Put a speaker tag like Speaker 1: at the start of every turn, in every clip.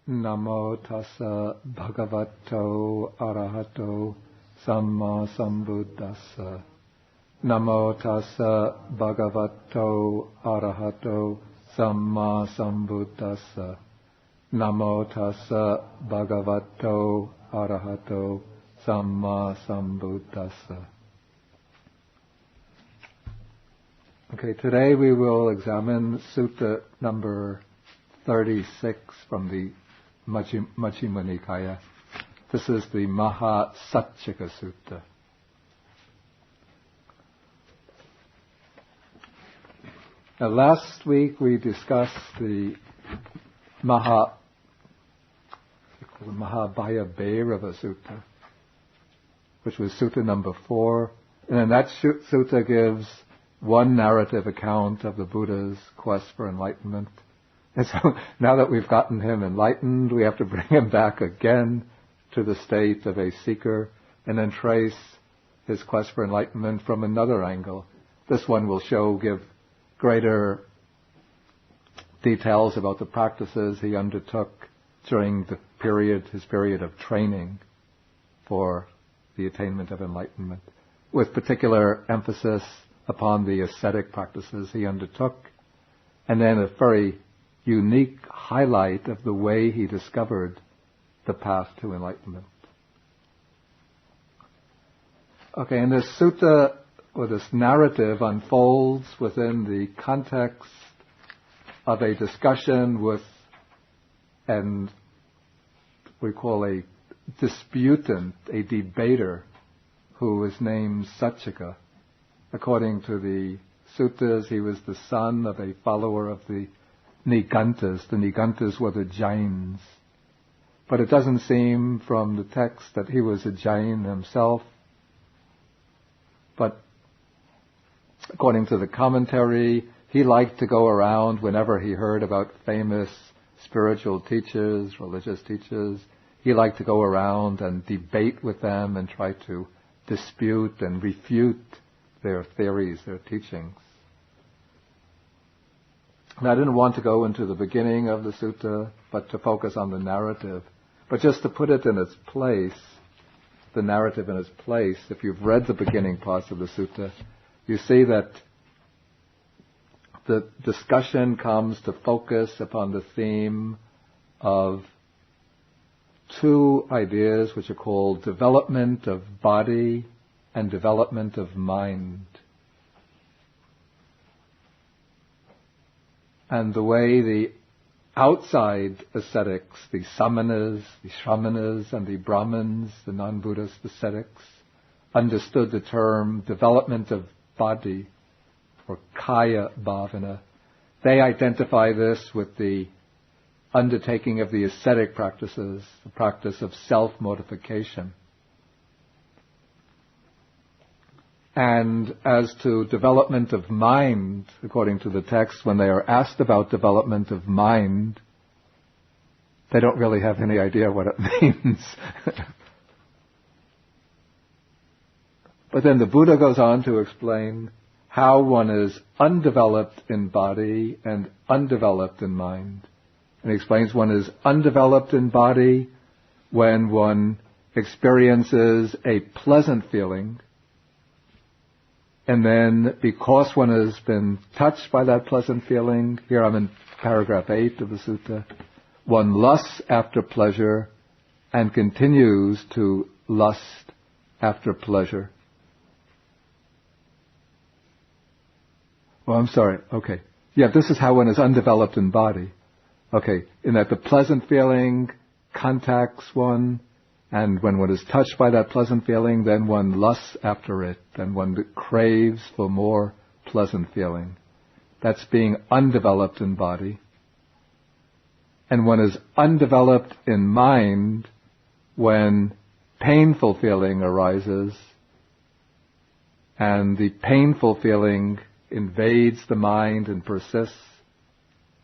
Speaker 1: Namo tassa bhagavato arahato samma sambuddhassa. Namo tassa bhagavato arahato samma sambuddhassa. Namo tassa bhagavato arahato samma sambuddhassa. Okay, today we will examine Sutta number 36 from the Majjhima Nikaya. This is the Mahasaccaka Sutta. Now, last week we discussed the Mahabhaya Bhairava Sutta, which was Sutta number 4. And then that sutta gives one narrative account of the Buddha's quest for enlightenment. And so now that we've gotten him enlightened, we have to bring him back again to the state of a seeker and then trace his quest for enlightenment from another angle. This one will give greater details about the practices he undertook during his period of training for the attainment of enlightenment, with particular emphasis upon the ascetic practices he undertook, and then a very unique highlight of the way he discovered the path to enlightenment. Okay, and this sutta, or this narrative, unfolds within the context of a discussion with and we call a disputant, a debater, who is named Saccaka. According to the suttas, he was the son of a follower of the Nigantas. The Nigantas were the Jains. But it doesn't seem from the text that he was a Jain himself. But according to the commentary, he liked to go around whenever he heard about famous spiritual teachers, religious teachers. He liked to go around and debate with them and try to dispute and refute their theories, their teachings. And I didn't want to go into the beginning of the sutta, but to focus on the narrative. But just to put it in its place, the narrative in its place, if you've read the beginning parts of the sutta, you see that the discussion comes to focus upon the theme of two ideas which are called development of body and development of mind. And the way the outside ascetics, the samanas, the shramanas, and the brahmins, the non-Buddhist ascetics, understood the term development of body, or kaya bhavana. They identify this with the undertaking of the ascetic practices, the practice of self-mortification. And as to development of mind, according to the text, when they are asked about development of mind, they don't really have any idea what it means. But then the Buddha goes on to explain how one is undeveloped in body and undeveloped in mind. And he explains one is undeveloped in body when one experiences a pleasant feeling, and then because one has been touched by that pleasant feeling, here I'm in paragraph 8 of the sutta, one lusts after pleasure and continues to lust after pleasure. Oh, I'm sorry. Okay. Yeah, this is how one is undeveloped in body. Okay. In that the pleasant feeling contacts one, and when one is touched by that pleasant feeling, then one lusts after it, and one craves for more pleasant feeling. That's being undeveloped in body. And one is undeveloped in mind when painful feeling arises, and the painful feeling invades the mind and persists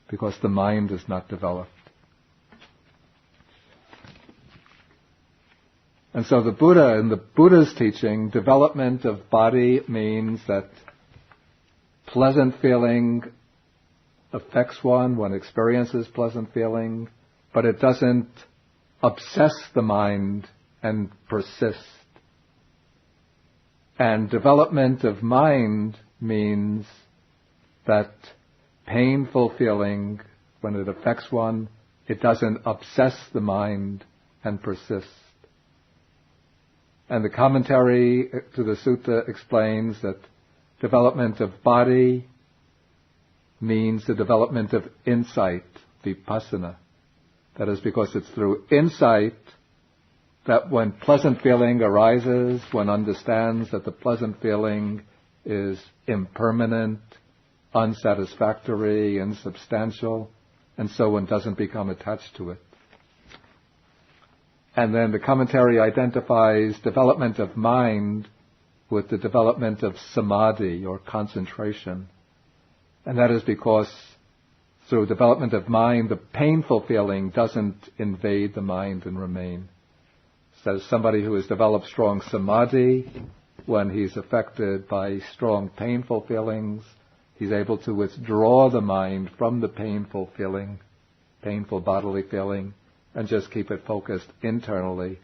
Speaker 1: because the mind is not developed. And so the Buddha, in the Buddha's teaching, development of body means that pleasant feeling affects one experiences pleasant feeling, but it doesn't obsess the mind and persist. And development of mind means that painful feeling, when it affects one, it doesn't obsess the mind and persist. And the commentary to the sutta explains that development of body means the development of insight, vipassana. That is because it's through insight that when pleasant feeling arises, one understands that the pleasant feeling is impermanent, unsatisfactory, insubstantial, and so one doesn't become attached to it. And then the commentary identifies development of mind with the development of samadhi, or concentration. And that is because through development of mind, the painful feeling doesn't invade the mind and remain. So somebody who has developed strong samadhi, when he's affected by strong painful feelings, he's able to withdraw the mind from the painful feeling, painful bodily feeling, and just keep it focused internally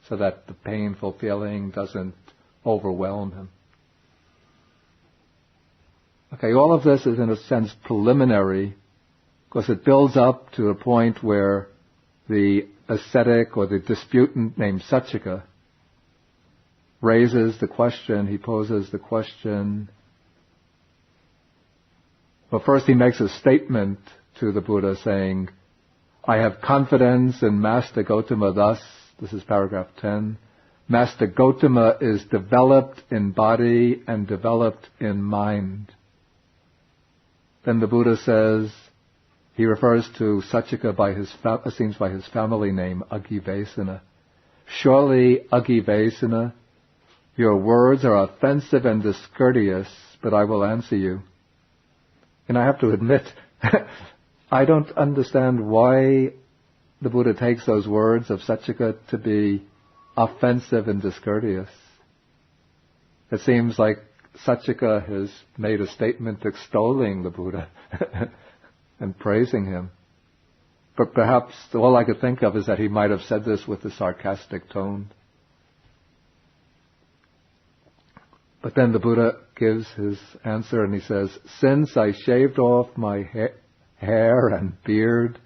Speaker 1: so that the painful feeling doesn't overwhelm him. Okay, all of this is in a sense preliminary because it builds up to a point where the ascetic or the disputant named Saccaka raises the question, he poses the question. Well, first he makes a statement to the Buddha saying, I have confidence in Master Gautama thus, this is paragraph 10, Master Gautama is developed in body and developed in mind. Then the Buddha says, he refers to Saccaka by his family name, Agivesana. Surely, Agivesana, your words are offensive and discourteous, but I will answer you. And I have to admit, I don't understand why the Buddha takes those words of Saccaka to be offensive and discourteous. It seems like Saccaka has made a statement extolling the Buddha and praising him. But perhaps all I could think of is that he might have said this with a sarcastic tone. But then the Buddha gives his answer and he says, since I shaved off my hair and beard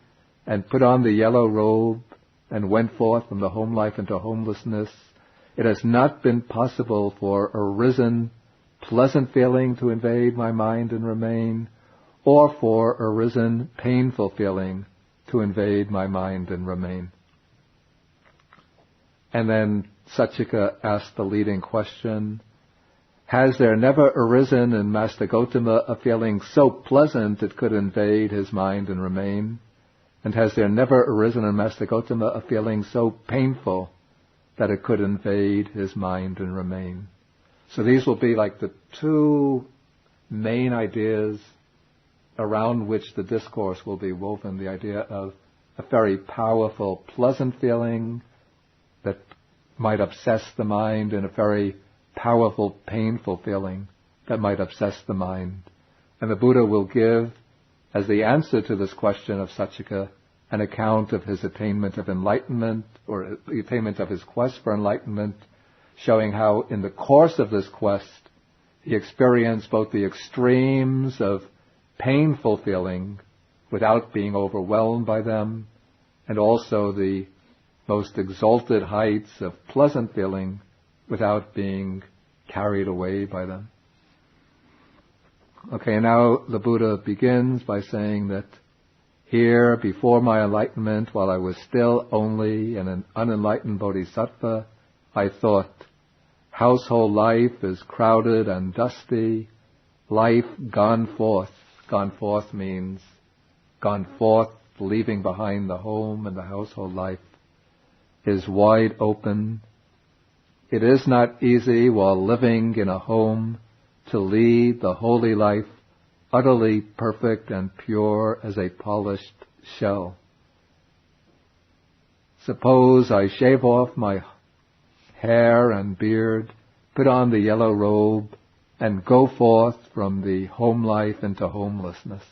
Speaker 1: and put on the yellow robe and went forth from the home life into homelessness, it has not been possible for arisen pleasant feeling to invade my mind and remain, or for arisen painful feeling to invade my mind and remain. And then Saccaka asked the leading question, has there never arisen in Master Gautama a feeling so pleasant it could invade his mind and remain? And has there never arisen in Master Gautama a feeling so painful that it could invade his mind and remain? So these will be like the two main ideas around which the discourse will be woven. The idea of a very powerful, pleasant feeling that might obsess the mind, and a very powerful, painful feeling that might obsess the mind. And the Buddha will give, as the answer to this question of Saccaka, an account of his attainment of enlightenment, or the attainment of his quest for enlightenment, showing how in the course of this quest he experienced both the extremes of painful feeling without being overwhelmed by them, and also the most exalted heights of pleasant feeling without being carried away by them. Okay, now the Buddha begins by saying that here, before my enlightenment, while I was still only an unenlightened bodhisattva, I thought, household life is crowded and dusty, life gone forth. Gone forth means gone forth, leaving behind the home and the household life, is wide open. It is not easy while living in a home to lead the holy life utterly perfect and pure as a polished shell. Suppose I shave off my hair and beard, put on the yellow robe, and go forth from the home life into homelessness.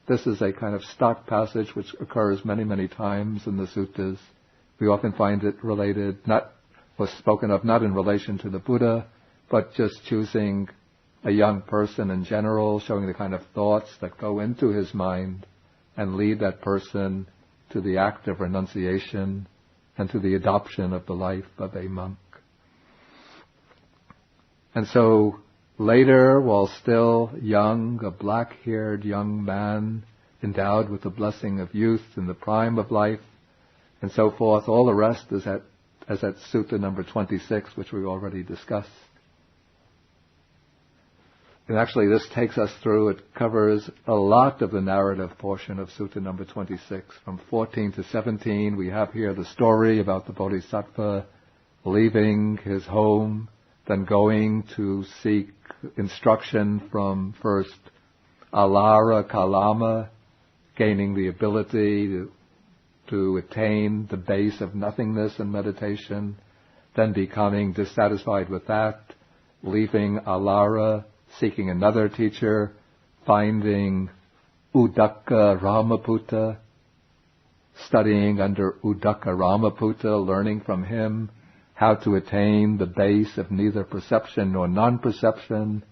Speaker 1: this is a kind of stock passage which occurs many, many times in the suttas. We often find it was spoken of not in relation to the Buddha, but just choosing a young person in general, showing the kind of thoughts that go into his mind and lead that person to the act of renunciation and to the adoption of the life of a monk. And so later, while still young, a black-haired young man endowed with the blessing of youth in the prime of life, and so forth, all the rest is at Sutta number 26, which we already discussed. And actually this takes us through, it covers a lot of the narrative portion of Sutta number 26. From 14 to 17, we have here the story about the Bodhisattva leaving his home, then going to seek instruction from first Alara Kalama, gaining the ability to attain the base of nothingness in meditation, then becoming dissatisfied with that, leaving Alara, seeking another teacher, finding Uddaka Ramaputta, studying under Uddaka Ramaputta, learning from him how to attain the base of neither perception nor non-perception,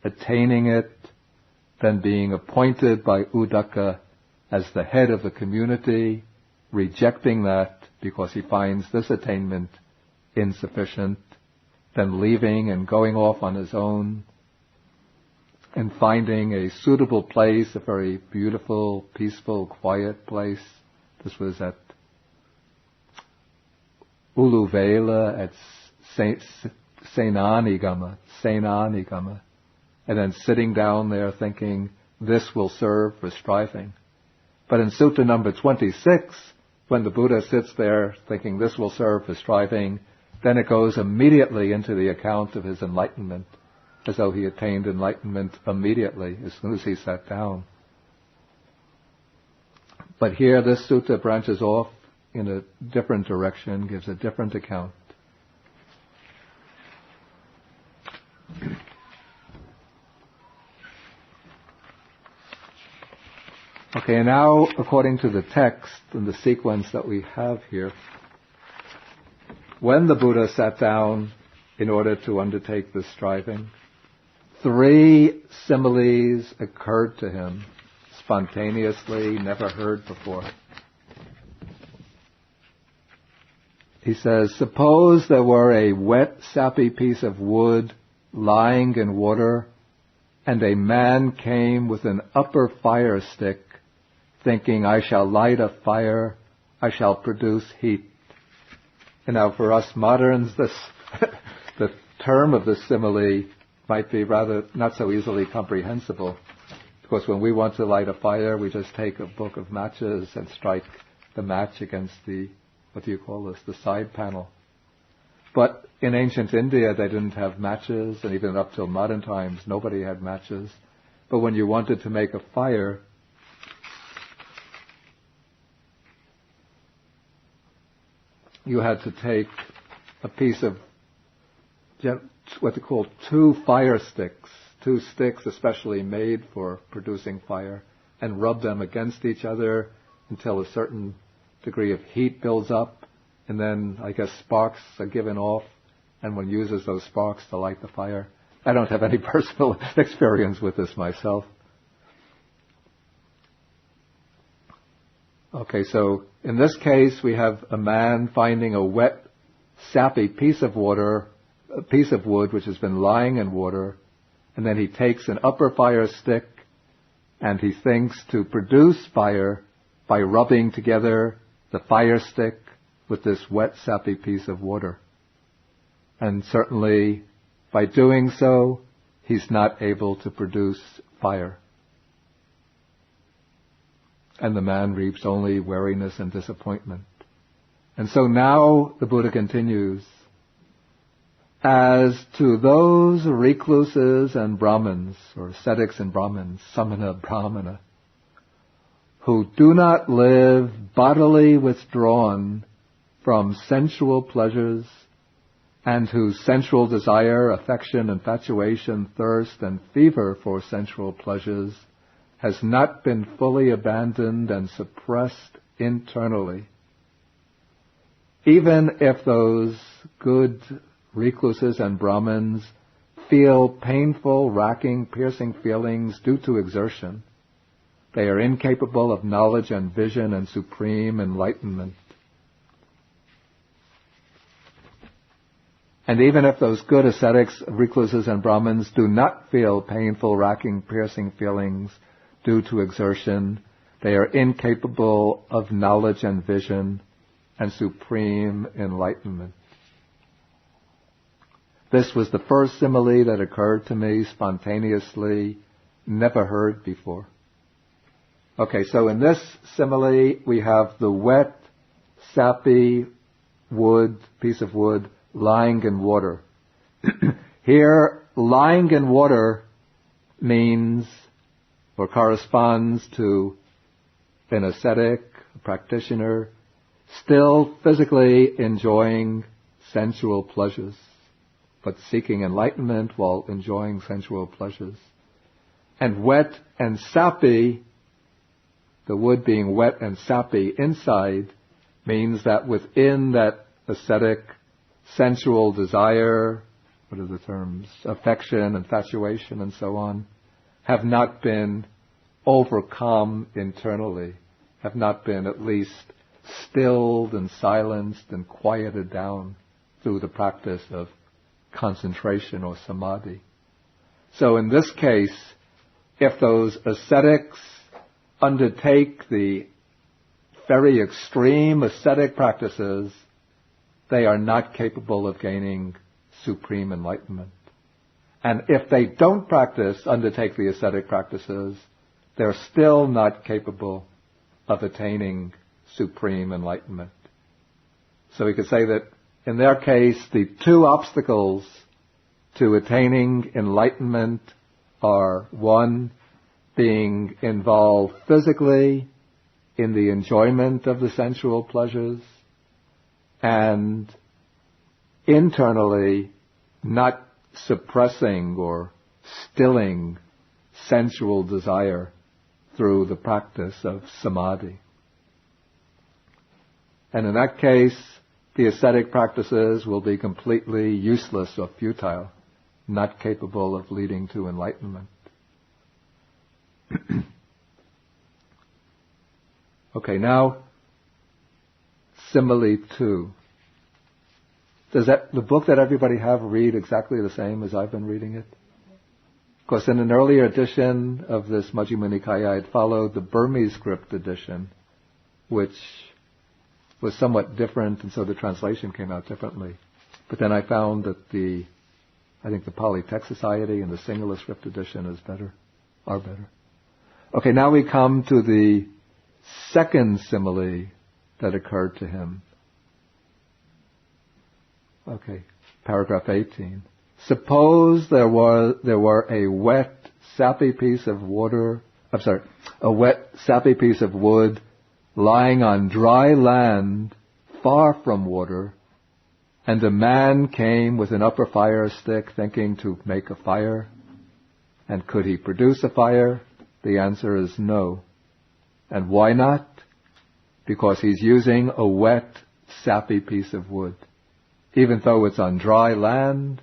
Speaker 1: attaining it, then being appointed by Uddaka as the head of the community, rejecting that because he finds this attainment insufficient, then leaving and going off on his own, and finding a suitable place, a very beautiful, peaceful, quiet place. This was at Uluvela at Senanigama, and then sitting down there thinking, this will serve for striving. But in Sutta number 26, when the Buddha sits there thinking this will serve for striving, then it goes immediately into the account of his enlightenment, as though he attained enlightenment immediately, as soon as he sat down. But here this sutta branches off in a different direction, gives a different account. Okay, and now, according to the text and the sequence that we have here, when the Buddha sat down in order to undertake this striving, 3 similes occurred to him spontaneously, never heard before. He says, suppose there were a wet, sappy piece of wood lying in water, and a man came with an upper fire stick, thinking, I shall light a fire, I shall produce heat. And now for us moderns, the term of this simile might be rather not so easily comprehensible. Of course, when we want to light a fire, we just take a book of matches and strike the match against the, the side panel. But in ancient India, they didn't have matches, and even up till modern times, nobody had matches. But when you wanted to make a fire, you had to take a piece of what they call 2 fire sticks, 2 sticks especially made for producing fire, and rub them against each other until a certain degree of heat builds up, and then, I guess, sparks are given off, and one uses those sparks to light the fire. I don't have any personal experience with this myself. Okay, so in this case, we have a man finding a wet, sappy piece of wood which has been lying in water, and then he takes an upper fire stick and he thinks to produce fire by rubbing together the fire stick with this wet, sappy piece of water. And certainly, by doing so, he's not able to produce fire. And the man reaps only weariness and disappointment. And so now the Buddha continues, as to those recluses and Brahmins, or ascetics and Brahmins, samana, brahmana, who do not live bodily withdrawn from sensual pleasures, and whose sensual desire, affection, infatuation, thirst, and fever for sensual pleasures has not been fully abandoned and suppressed internally. Even if those good recluses and Brahmins feel painful, racking, piercing feelings due to exertion, they are incapable of knowledge and vision and supreme enlightenment. And even if those good ascetics, recluses, and Brahmins do not feel painful, racking, piercing feelings due to exertion, they are incapable of knowledge and vision and supreme enlightenment. This was the first simile that occurred to me spontaneously, never heard before. Okay, so in this simile we have the wet, sappy piece of wood lying in water. Here, lying in water means or corresponds to an ascetic, a practitioner, still physically enjoying sensual pleasures, but seeking enlightenment while enjoying sensual pleasures. And wet and sappy, the wood being wet and sappy inside, means that within that ascetic, sensual desire, what are the terms, affection, infatuation, and so on, have not been overcome internally, have not been at least stilled and silenced and quieted down through the practice of concentration or samadhi. So in this case, if those ascetics undertake the very extreme ascetic practices, they are not capable of gaining supreme enlightenment. And if they don't undertake the ascetic practices, they're still not capable of attaining supreme enlightenment. So we could say that in their case, the two obstacles to attaining enlightenment are, one, being involved physically in the enjoyment of the sensual pleasures, and internally not suppressing or stilling sensual desire through the practice of samadhi. And in that case, the ascetic practices will be completely useless or futile, not capable of leading to enlightenment. Okay, now, simile 2. Does the book that everybody have read exactly the same as I've been reading it? Of course, in an earlier edition of this Majjhima Nikaya, I had followed the Burmese script edition, which was somewhat different, and so the translation came out differently. But then I found that I think the Pali Text Society and the Sinhala script edition are better. Okay, now we come to the second simile that occurred to him. Okay, paragraph 18. Suppose there were a wet, sappy piece of wood lying on dry land far from water, and a man came with an upper fire stick thinking to make a fire. And could he produce a fire? The answer is no. And why not? Because he's using a wet, sappy piece of wood. Even though it's on dry land,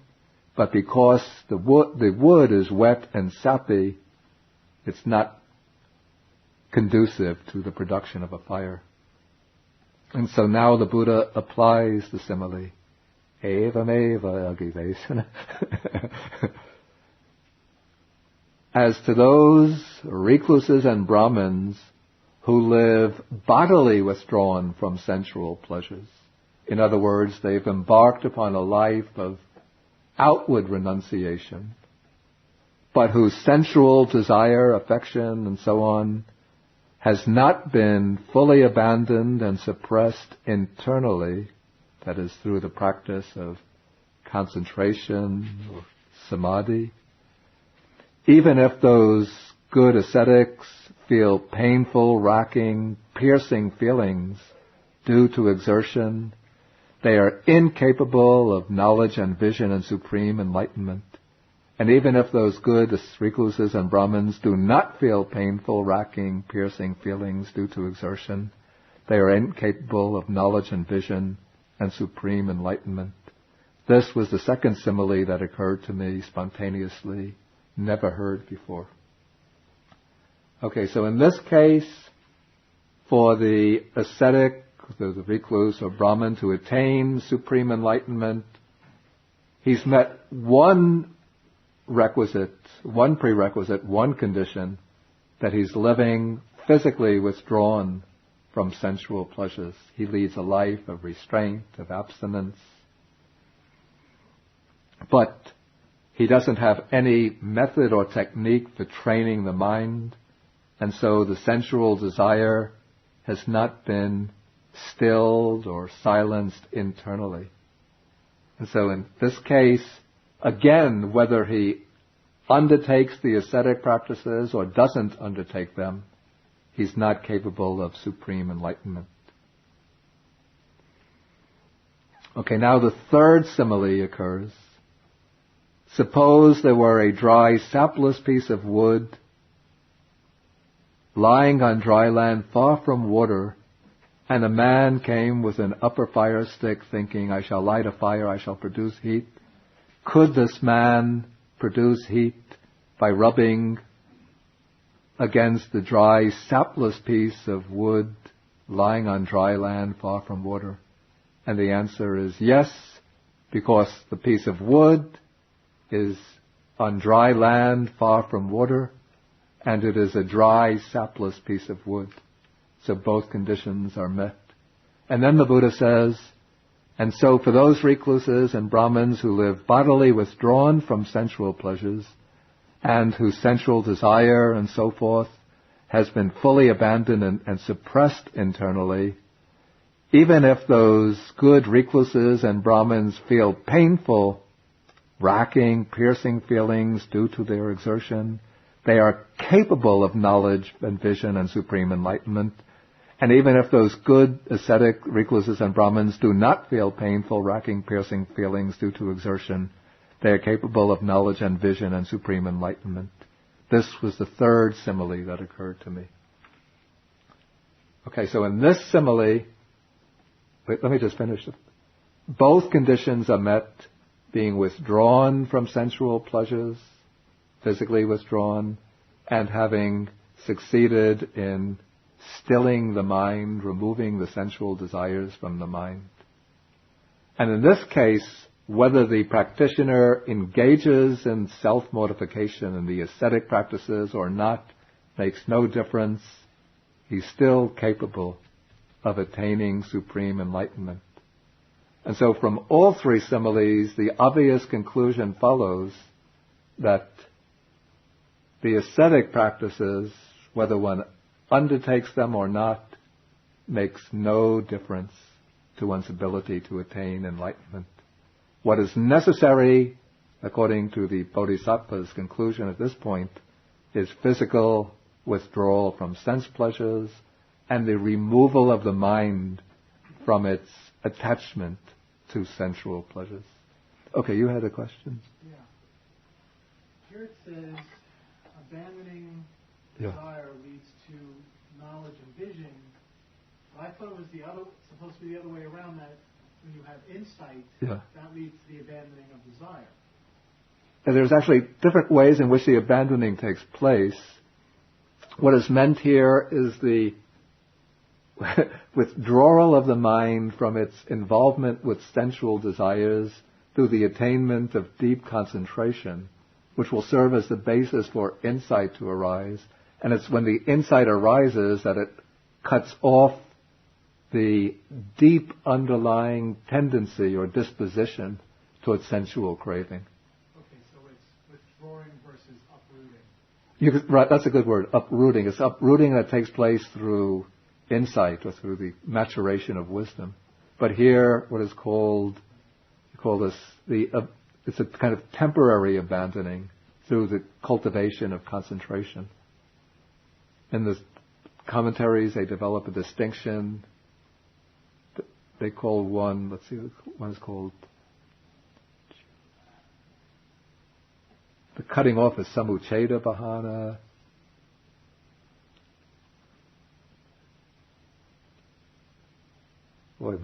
Speaker 1: but because the wood is wet and sappy, it's not conducive to the production of a fire. And so now the Buddha applies the simile. Evameva agivesana. As to those recluses and Brahmins who live bodily withdrawn from sensual pleasures, in other words, they've embarked upon a life of outward renunciation, but whose sensual desire, affection, and so on has not been fully abandoned and suppressed internally, that is, through the practice of concentration or samadhi. Even if those good ascetics feel painful, racking, piercing feelings due to exertion, they are incapable of knowledge and vision and supreme enlightenment. And even if those good recluses and Brahmins do not feel painful, racking, piercing feelings due to exertion, they are incapable of knowledge and vision and supreme enlightenment. This was the second simile that occurred to me spontaneously, never heard before. Okay, so in this case, for the ascetic, the recluse or Brahmin to attain supreme enlightenment, he's met one prerequisite, one condition, that he's living physically withdrawn from sensual pleasures. He leads a life of restraint, of abstinence. But he doesn't have any method or technique for training the mind, and so the sensual desire has not been stilled or silenced internally. And so in this case, again, whether he undertakes the ascetic practices or doesn't undertake them, he's not capable of supreme enlightenment. Okay, now the third simile occurs. Suppose there were a dry, sapless piece of wood lying on dry land far from water, and a man came with an upper fire stick thinking, I shall light a fire, I shall produce heat. Could this man produce heat by rubbing against the dry, sapless piece of wood lying on dry land far from water? And the answer is yes, because the piece of wood is on dry land far from water, and it is a dry, sapless piece of wood. So both conditions are met. And then the Buddha says, and so for those recluses and Brahmins who live bodily withdrawn from sensual pleasures, and whose sensual desire and so forth has been fully abandoned and suppressed internally, even if those good recluses and Brahmins feel painful, racking, piercing feelings due to their exertion, they are capable of knowledge and vision and supreme enlightenment. And even if those good ascetic recluses and Brahmins do not feel painful, racking, piercing feelings due to exertion, they are capable of knowledge and vision and supreme enlightenment. This was the third simile that occurred to me. Okay, so in this simile, let me just finish. Both conditions are met, being withdrawn from sensual pleasures, physically withdrawn, and having succeeded in stilling the mind, removing the sensual desires from the mind. And in this case, whether the practitioner engages in self-mortification in the ascetic practices or not makes no difference. He's still capable of attaining supreme enlightenment. And so from all three similes, the obvious conclusion follows that the ascetic practices, whether one undertakes them or not, makes no difference to one's ability to attain enlightenment. What is necessary, according to the Bodhisattva's conclusion at this point, is physical withdrawal from sense pleasures and the removal of the mind from its attachment to sensual pleasures. Okay, you had a question?
Speaker 2: Yeah. Here it says, abandoning desire leads to knowledge and vision. I thought it was supposed to be the other way around, that when you have insight, that leads to the abandoning of desire.
Speaker 1: And there's actually different ways in which the abandoning takes place. What is meant here is the withdrawal of the mind from its involvement with sensual desires through the attainment of deep concentration, which will serve as the basis for insight to arise. And it's when the insight arises that it cuts off the deep underlying tendency or disposition towards sensual craving.
Speaker 2: Okay, so it's withdrawing versus uprooting.
Speaker 1: Right, that's a good word, uprooting. It's uprooting that takes place through insight or through the maturation of wisdom. But here, what is called, it's a kind of temporary abandoning through the cultivation of concentration. In the commentaries, they develop a distinction. They call one is called The cutting off is samucceda bhana. Boy,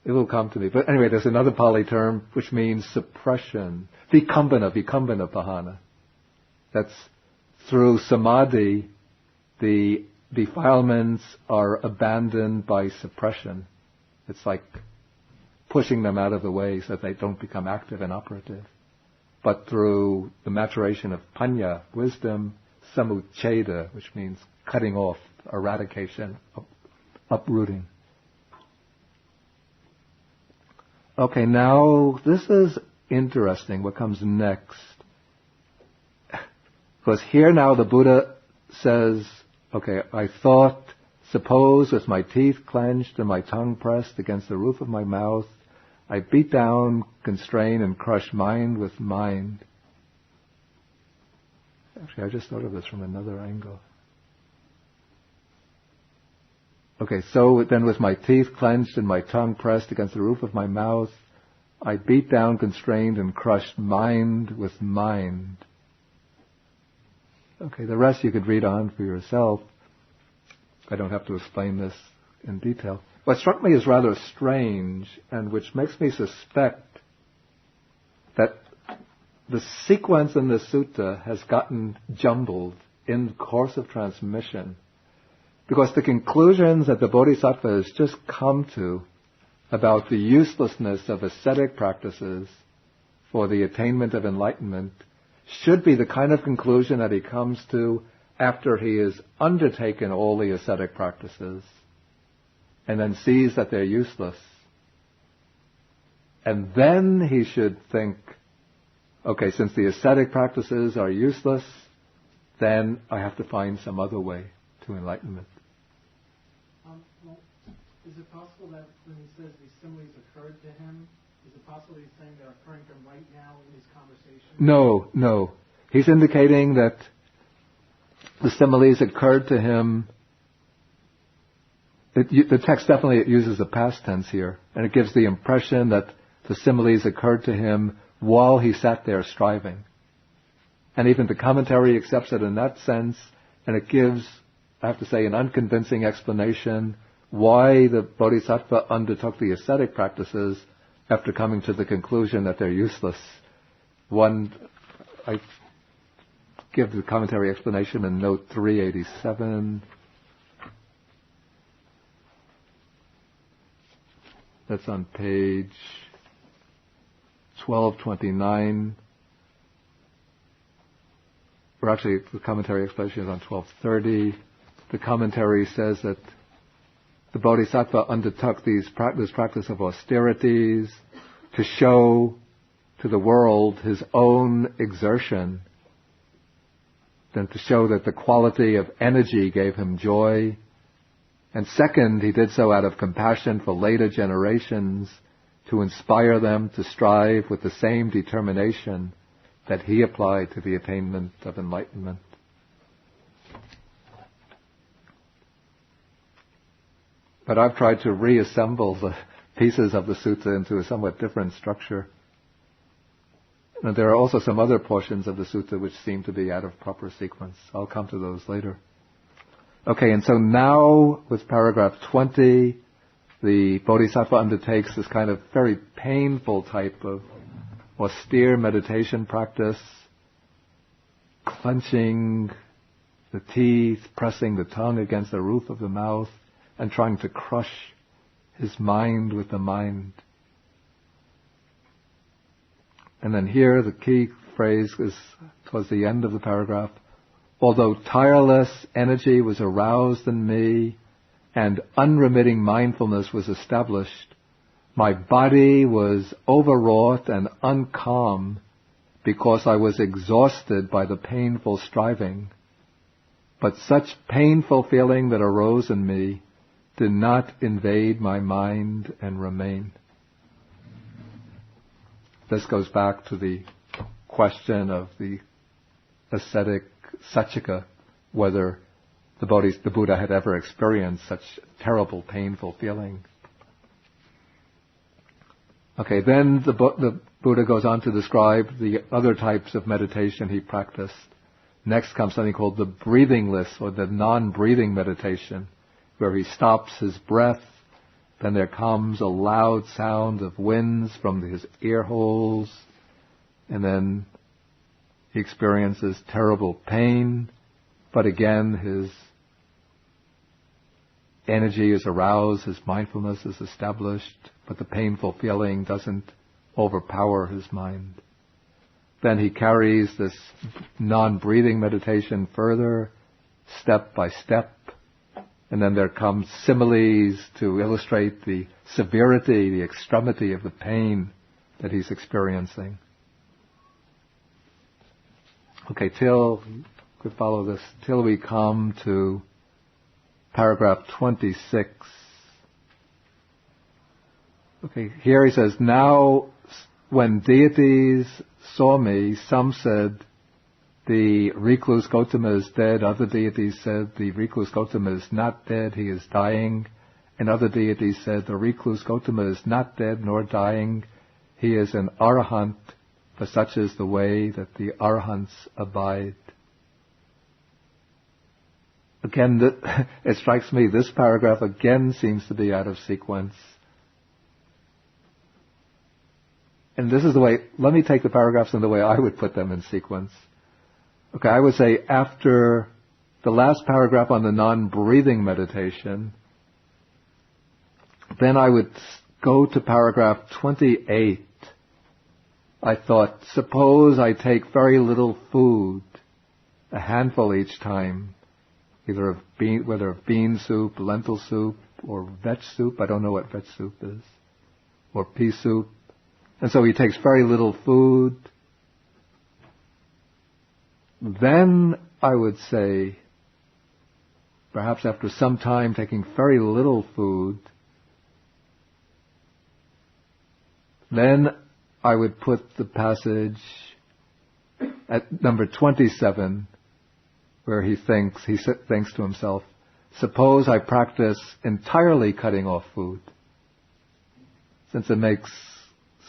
Speaker 1: it will come to me. But anyway, there's another Pali term which means suppression. Vikambana bhana. That's through samadhi, the defilements are abandoned by suppression. It's like pushing them out of the way so that they don't become active and operative. But through the maturation of panya, wisdom, samucceda, which means cutting off, eradication, uprooting. Okay, now this is interesting, what comes next. Because here now the Buddha says, okay, I thought, suppose with my teeth clenched and my tongue pressed against the roof of my mouth, I beat down, constrain, and crush mind with mind. Actually, I just thought of this from another angle. Okay, so then with my teeth clenched and my tongue pressed against the roof of my mouth, I beat down, constrained, and crushed mind with mind. Okay, the rest you could read on for yourself. I don't have to explain this in detail. What struck me as rather strange, and which makes me suspect that the sequence in the sutta has gotten jumbled in the course of transmission, because the conclusions that the Bodhisattva has just come to about the uselessness of ascetic practices for the attainment of enlightenment should be the kind of conclusion that he comes to after he has undertaken all the ascetic practices and then sees that they're useless. And then he should think, okay, since the ascetic practices are useless, then I have to find some other way to enlightenment.
Speaker 2: Well, is it possible that when he says these similes occurred to him, is it possible he's saying they're occurring to him right now in his conversation?
Speaker 1: No. He's indicating that the similes occurred to him. The text definitely uses the past tense here, and it gives the impression that the similes occurred to him while he sat there striving. And even the commentary accepts it in that sense, and it gives, I have to say, an unconvincing explanation why the Bodhisattva undertook the ascetic practices after coming to the conclusion that they're useless. I give the commentary explanation in note 387. That's on page 1229. Or actually, the commentary explanation is on 1230. The commentary says that the Bodhisattva undertook this practice of austerities to show to the world his own exertion, then to show that the quality of energy gave him joy. And second, he did so out of compassion for later generations, to inspire them to strive with the same determination that he applied to the attainment of enlightenment. But I've tried to reassemble the pieces of the sutta into a somewhat different structure. And there are also some other portions of the sutta which seem to be out of proper sequence. I'll come to those later. Okay, and so now with paragraph 20, the Bodhisattva undertakes this kind of very painful type of austere meditation practice, clenching the teeth, pressing the tongue against the roof of the mouth, and trying to crush his mind with the mind. And then here the key phrase is towards the end of the paragraph. Although tireless energy was aroused in me and unremitting mindfulness was established, my body was overwrought and uncalm because I was exhausted by the painful striving. But such painful feeling that arose in me did not invade my mind and remain. This goes back to the question of the ascetic Saccaka, whether the Buddha had ever experienced such terrible, painful feeling. Okay, then the Buddha goes on to describe the other types of meditation he practiced. Next comes something called the breathingless or the non-breathing meditation, where he stops his breath. Then there comes a loud sound of winds from his ear holes, and then he experiences terrible pain, but again his energy is aroused, his mindfulness is established, but the painful feeling doesn't overpower his mind. Then he carries this non-breathing meditation further, step by step, and then there comes similes to illustrate the severity, the extremity of the pain that he's experiencing. Okay, could follow this, till we come to paragraph 26. Okay, here he says, now when deities saw me, some said the recluse Gautama is dead. Other deities said the recluse Gautama is not dead, he is dying. And other deities said the recluse Gautama is not dead nor dying, he is an arahant, for such is the way that the arahants abide. Again, it strikes me, this paragraph again seems to be out of sequence. And this is the way, let me take the paragraphs in the way I would put them in sequence. Okay, I would say after the last paragraph on the non-breathing meditation, then I would go to paragraph 28. I thought, suppose I take very little food, a handful each time, whether of bean soup, lentil soup, or veg soup. I don't know what veg soup is, or pea soup. And so he takes very little food. Then I would say, perhaps after some time taking very little food, then I would put the passage at number 27, where he thinks to himself, suppose I practice entirely cutting off food, since it makes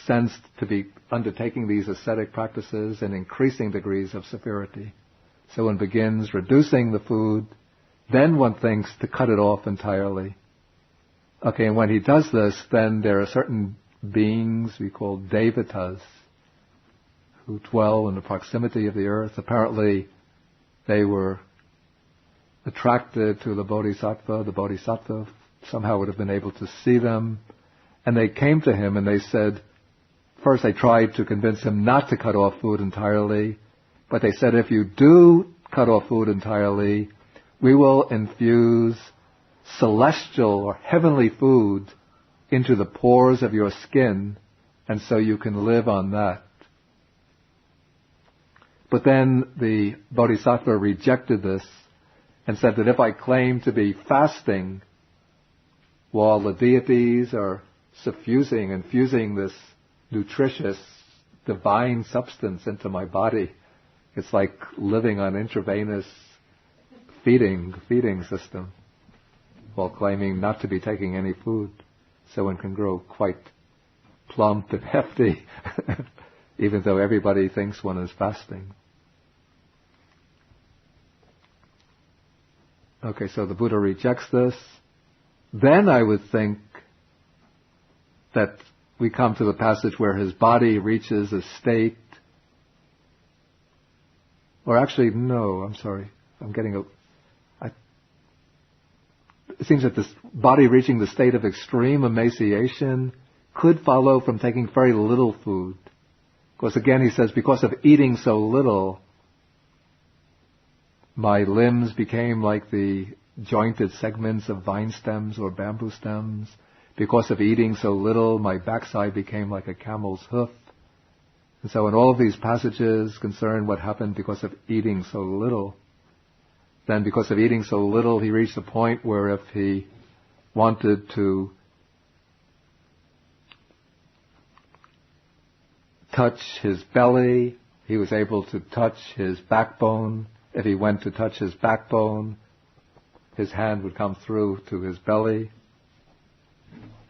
Speaker 1: sense to be undertaking these ascetic practices in increasing degrees of severity. So one begins reducing the food, then one thinks to cut it off entirely. Okay, and when he does this, then there are certain beings we call devatas who dwell in the proximity of the earth. Apparently, they were attracted to the bodhisattva. The bodhisattva somehow would have been able to see them. And they came to him and they said, first they tried to convince him not to cut off food entirely, but they said, if you do cut off food entirely, we will infuse celestial or heavenly food into the pores of your skin, and so you can live on that. But then the bodhisattva rejected this and said that if I claim to be fasting while the deities are infusing this nutritious, divine substance into my body, it's like living on intravenous feeding system while claiming not to be taking any food. So one can grow quite plump and hefty, even though everybody thinks one is fasting. Okay, so the Buddha rejects this. Then I would think that we come to the passage where his body reaches a state, or actually, no, I'm sorry, it seems that this body reaching the state of extreme emaciation could follow from taking very little food. Because again, he says, because of eating so little, my limbs became like the jointed segments of vine stems or bamboo stems. Because of eating so little, my backside became like a camel's hoof. And so in all of these passages concern what happened because of eating so little. Then because of eating so little, he reached a point where if he wanted to touch his belly, he was able to touch his backbone. If he went to touch his backbone, his hand would come through to his belly.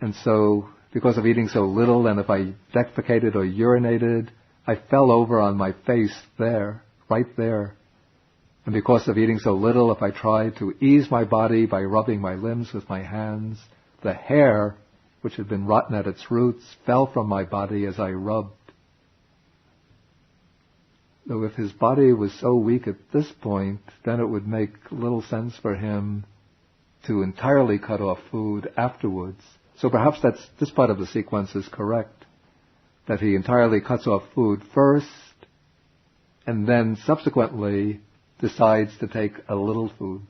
Speaker 1: And so because of eating so little, and if I defecated or urinated, I fell over on my face there, right there. And because of eating so little, if I tried to ease my body by rubbing my limbs with my hands, the hair, which had been rotten at its roots, fell from my body as I rubbed. Though if his body was so weak at this point, then it would make little sense for him to entirely cut off food afterwards. So perhaps this part of the sequence is correct, that he entirely cuts off food first, and then subsequently decides to take a little food.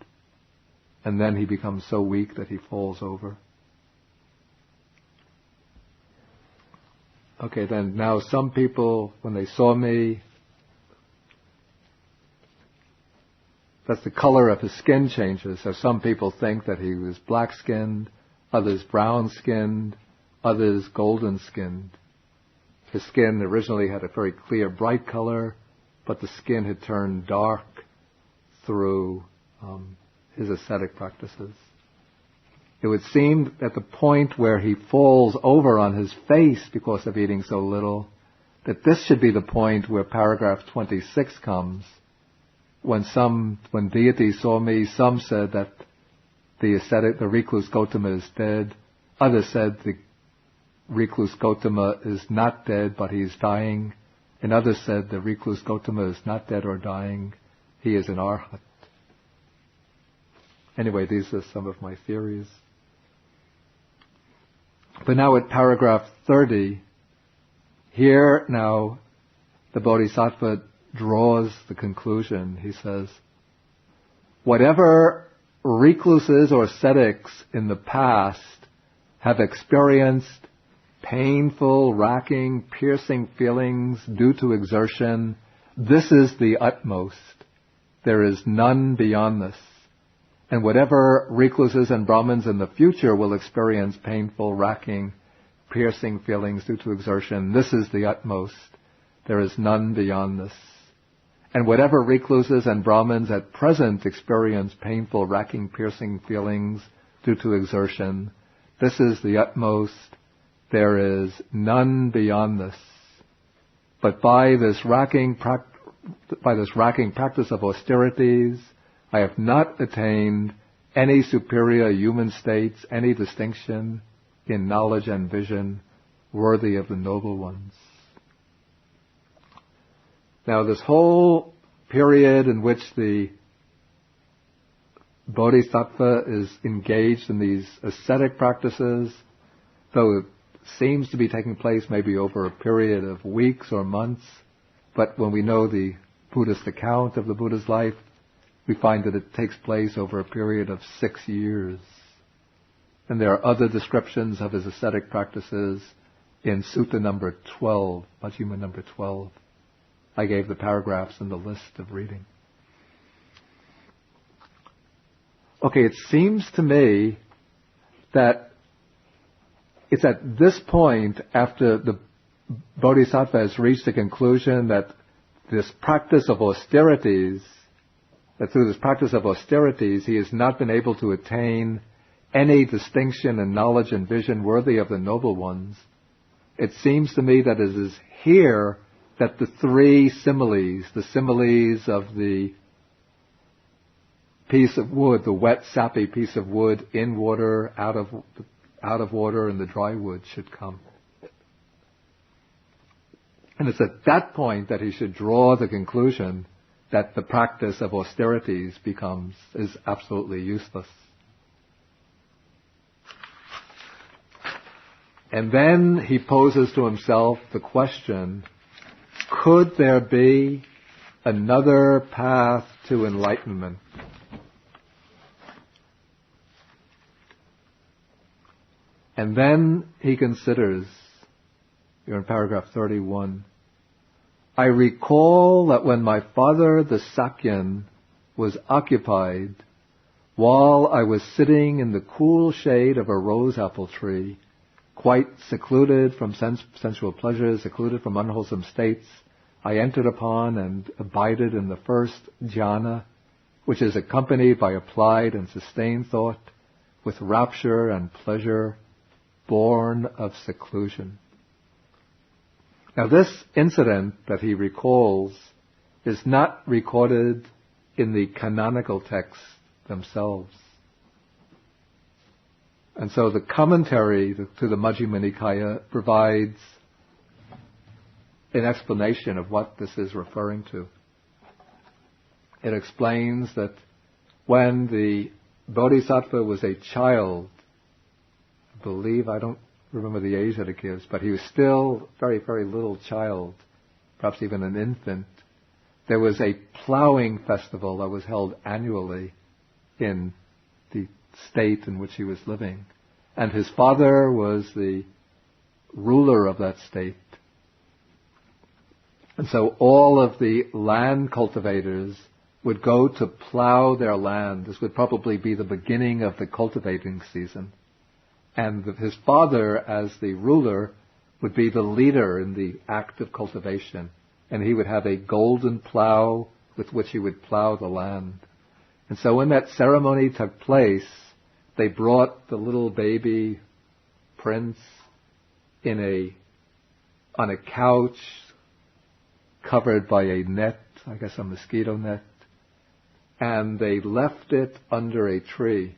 Speaker 1: And then he becomes so weak that he falls over. Okay, then now some people, when they saw me, that's the color of his skin changes. So some people think that he was black-skinned, others brown-skinned, others golden-skinned. His skin originally had a very clear, bright color, but the skin had turned dark through his ascetic practices. It would seem at the point where he falls over on his face because of eating so little, that this should be the point where paragraph 26 comes. When deity saw me, some said that the recluse Gautama is dead. Others said the recluse Gautama is not dead, but he is dying. And others said the recluse Gautama is not dead or dying. He is an arhat. Anyway, these are some of my theories. But now at paragraph 30, here now the Bodhisattva draws the conclusion. He says, whatever recluses or ascetics in the past have experienced painful, racking, piercing feelings due to exertion, this is the utmost. There is none beyond this. And whatever recluses and Brahmins in the future will experience painful, racking, piercing feelings due to exertion, this is the utmost. There is none beyond this. And whatever recluses and Brahmins at present experience painful, racking, piercing feelings due to exertion, this is the utmost. There is none beyond this. But by this racking practice of austerities, I have not attained any superior human states, any distinction in knowledge and vision worthy of the noble ones. Now, this whole period in which the Bodhisattva is engaged in these ascetic practices, though it seems to be taking place maybe over a period of weeks or months, but when we know the Buddhist account of the Buddha's life, we find that it takes place over a period of 6 years. And there are other descriptions of his ascetic practices in Sutta number 12, Majjhima number 12. I gave the paragraphs in the list of reading. Okay, it seems to me that it's at this point, after the Bodhisattva has reached the conclusion that this practice of austerities, that through this practice of austerities, he has not been able to attain any distinction in knowledge and vision worthy of the noble ones. It seems to me that it is here that the three similes, the similes of the piece of wood, the wet, sappy piece of wood in water, out of water, and the dry wood should come. And it's at that point that he should draw the conclusion that the practice of austerities is absolutely useless. And then he poses to himself the question, could there be another path to enlightenment? And then he considers, you're in paragraph 31, I recall that when my father, the Sakyan, was occupied, while I was sitting in the cool shade of a rose apple tree, quite secluded from sensual pleasures, secluded from unwholesome states, I entered upon and abided in the first jhana, which is accompanied by applied and sustained thought, with rapture and pleasure, born of seclusion. Now this incident that he recalls is not recorded in the canonical texts themselves. And so the commentary to the Majjhima Nikaya provides an explanation of what this is referring to. It explains that when the Bodhisattva was a child, I believe, I don't remember the age that it gives, but he was still very, very little child, perhaps even an infant. There was a plowing festival that was held annually in the state in which he was living. And his father was the ruler of that state. And so all of the land cultivators would go to plow their land. This would probably be the beginning of the cultivating season. And his father, as the ruler, would be the leader in the act of cultivation. And he would have a golden plow with which he would plow the land. And so when that ceremony took place, they brought the little baby prince on a couch covered by a net, I guess a mosquito net, and they left it under a tree.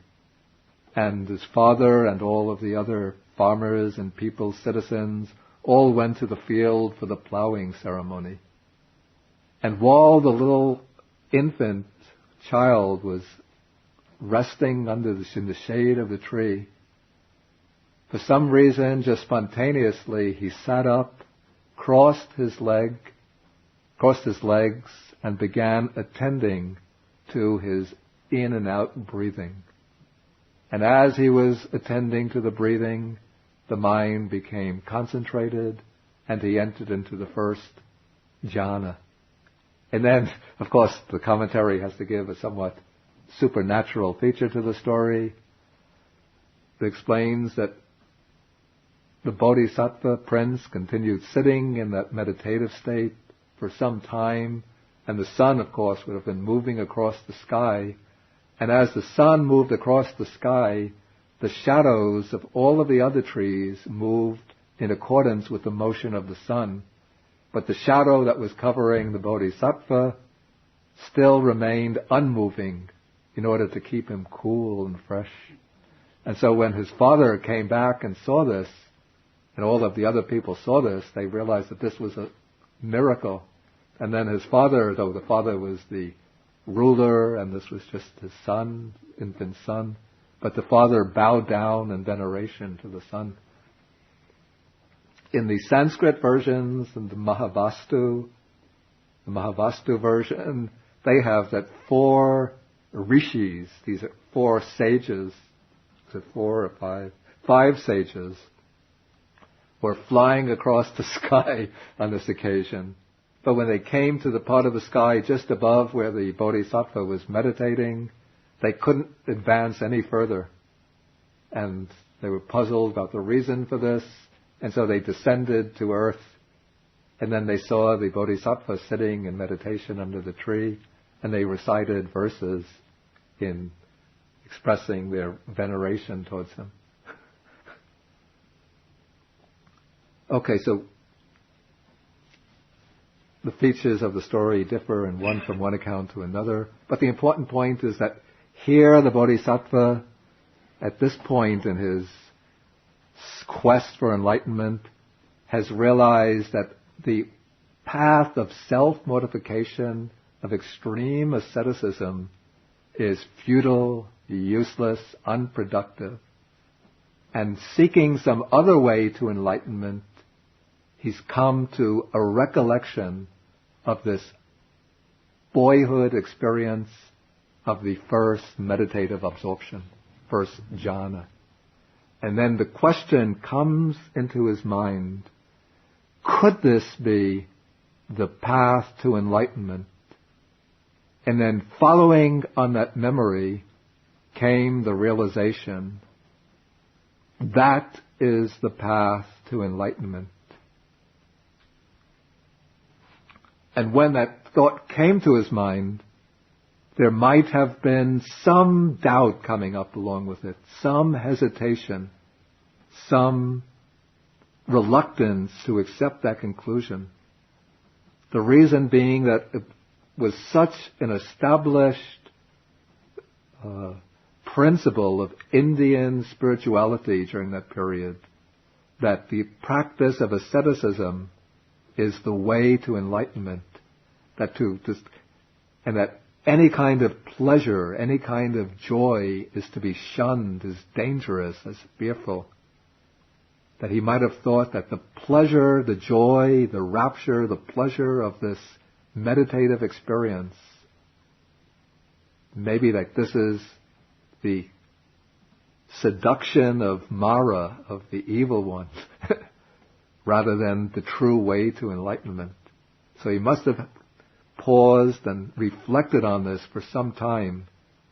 Speaker 1: And his father and all of the other farmers and people, citizens, all went to the field for the plowing ceremony. And while the little infant child was resting in the shade of the tree, for some reason, just spontaneously, he sat up, crossed his legs, and began attending to his in and out breathing. And as he was attending to the breathing, the mind became concentrated, and he entered into the first jhana. And then, of course, the commentary has to give a somewhat supernatural feature to the story. It explains that the Bodhisattva prince continued sitting in that meditative state for some time, and the sun, of course, would have been moving across the sky. And as the sun moved across the sky, the shadows of all of the other trees moved in accordance with the motion of the sun. But the shadow that was covering the Bodhisattva still remained unmoving in order to keep him cool and fresh. And so when his father came back and saw this, and all of the other people saw this, they realized that this was a miracle. And then his father, though the father was the ruler and this was just his son, infant son, but the father bowed down in veneration to the son. In the Sanskrit versions, in the Mahavastu version, they have that 4 rishis, these are 4 sages, is it 4 or 5? 5 sages were flying across the sky on this occasion. But when they came to the part of the sky just above where the Bodhisattva was meditating, they couldn't advance any further. And they were puzzled about the reason for this. And so they descended to earth, and then they saw the Bodhisattva sitting in meditation under the tree, and they recited verses in expressing their veneration towards him. Okay, so the features of the story differ from one account to another, but the important point is that here the Bodhisattva, at this point in his quest for enlightenment, has realized that the path of self-mortification, of extreme asceticism, is futile, useless, unproductive. And seeking some other way to enlightenment, he's come to a recollection of this boyhood experience of the first meditative absorption, first jhana. And then the question comes into his mind, could this be the path to enlightenment? And then following on that memory came the realization, that is the path to enlightenment. And when that thought came to his mind, there might have been some doubt coming up along with it, some hesitation, some reluctance to accept that conclusion. The reason being that it was such an established principle of Indian spirituality during that period that the practice of asceticism is the way to enlightenment, and that any kind of pleasure, any kind of joy is to be shunned, is dangerous, is fearful. That he might have thought that the pleasure, the joy, the rapture, the pleasure of this meditative experience, maybe like this is the seduction of Mara, of the evil one, rather than the true way to enlightenment. So he must have paused and reflected on this for some time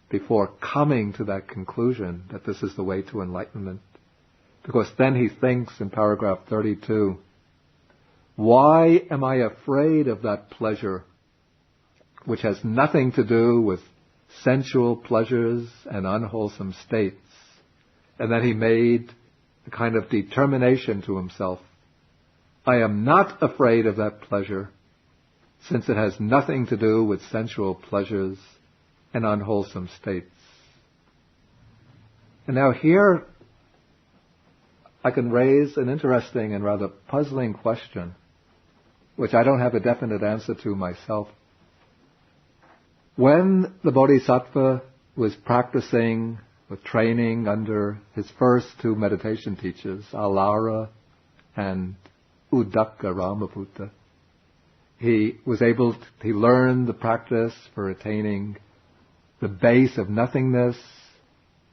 Speaker 1: before coming to that conclusion that this is the way to enlightenment. Because then he thinks in paragraph 32, why am I afraid of that pleasure which has nothing to do with sensual pleasures and unwholesome states? And then he made a kind of determination to himself. I am not afraid of that pleasure, since it has nothing to do with sensual pleasures and unwholesome states. And now here I can raise an interesting and rather puzzling question, which I don't have a definite answer to myself. When the Bodhisattva was practicing with training under his first two meditation teachers, Alara and Uddaka Ramaputta, he learned the practice for attaining the base of nothingness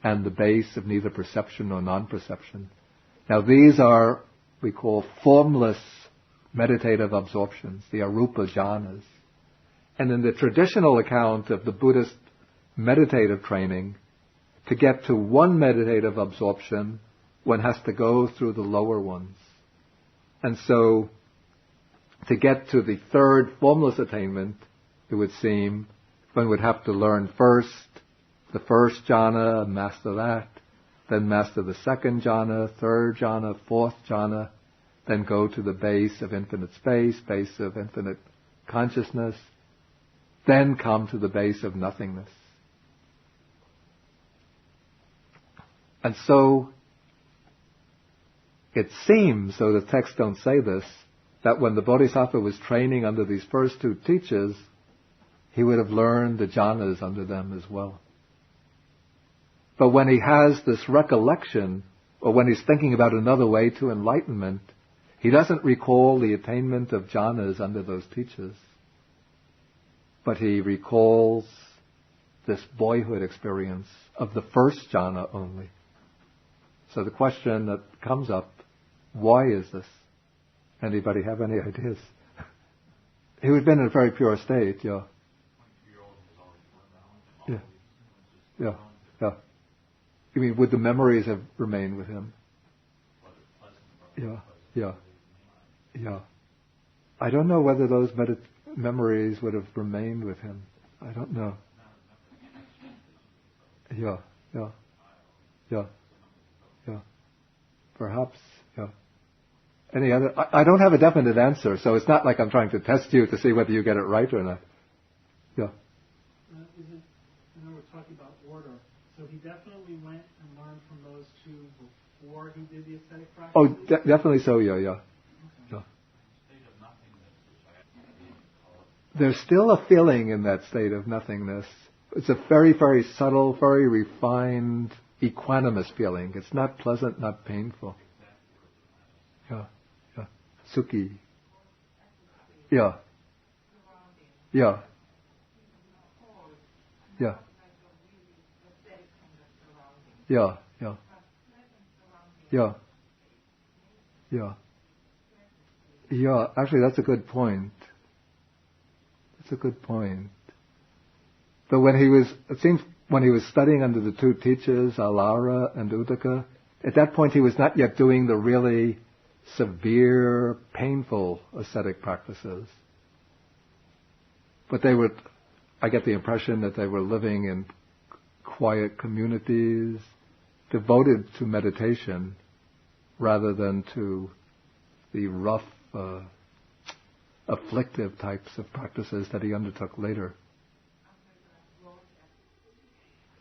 Speaker 1: and the base of neither perception nor non-perception. Now these are, we call, formless meditative absorptions, the arupa jhanas. And in the traditional account of the Buddhist meditative training, to get to one meditative absorption, one has to go through the lower ones. And so, to get to the third formless attainment, it would seem, one would have to learn first the first jhana, master that, then master the second jhana, third jhana, fourth jhana, then go to the base of infinite space, base of infinite consciousness, then come to the base of nothingness. And so, it seems, though the texts don't say this, that when the Bodhisattva was training under these first two teachers, he would have learned the jhanas under them as well. But when he has this recollection, or when he's thinking about another way to enlightenment, he doesn't recall the attainment of jhanas under those teachers. But he recalls this boyhood experience of the first jhana only. So the question that comes up, why is this? Anybody have any ideas? He would have been in a very pure state, yeah. Yeah. Yeah. Yeah. You mean, would the memories have remained with him? Yeah. Yeah. Yeah. I don't know whether those memories would have remained with him. I don't know. Yeah. Yeah. Yeah. Yeah. Perhaps. Yeah. Any other? I don't have a definite answer, so it's not like I'm trying to test you to see whether you get it right or not. Yeah.
Speaker 2: We're talking about order. So he definitely went and learned from those two before he did the ascetic practice?
Speaker 1: Oh, definitely so, yeah, yeah. Okay. Yeah. There's still a feeling in that state of nothingness. It's a very, very subtle, very refined, equanimous feeling. It's not pleasant, not painful. Yeah, yeah. Sukhi. Yeah. Yeah. Yeah. Yeah, yeah. Yeah. Yeah. Yeah, actually that's a good point. That's a good point. But it seems when he was studying under the two teachers, Alara and Uddaka, at that point he was not yet doing the really severe, painful ascetic practices. But I get the impression that they were living in quiet communities, devoted to meditation, rather than to the rough, afflictive types of practices that he undertook later.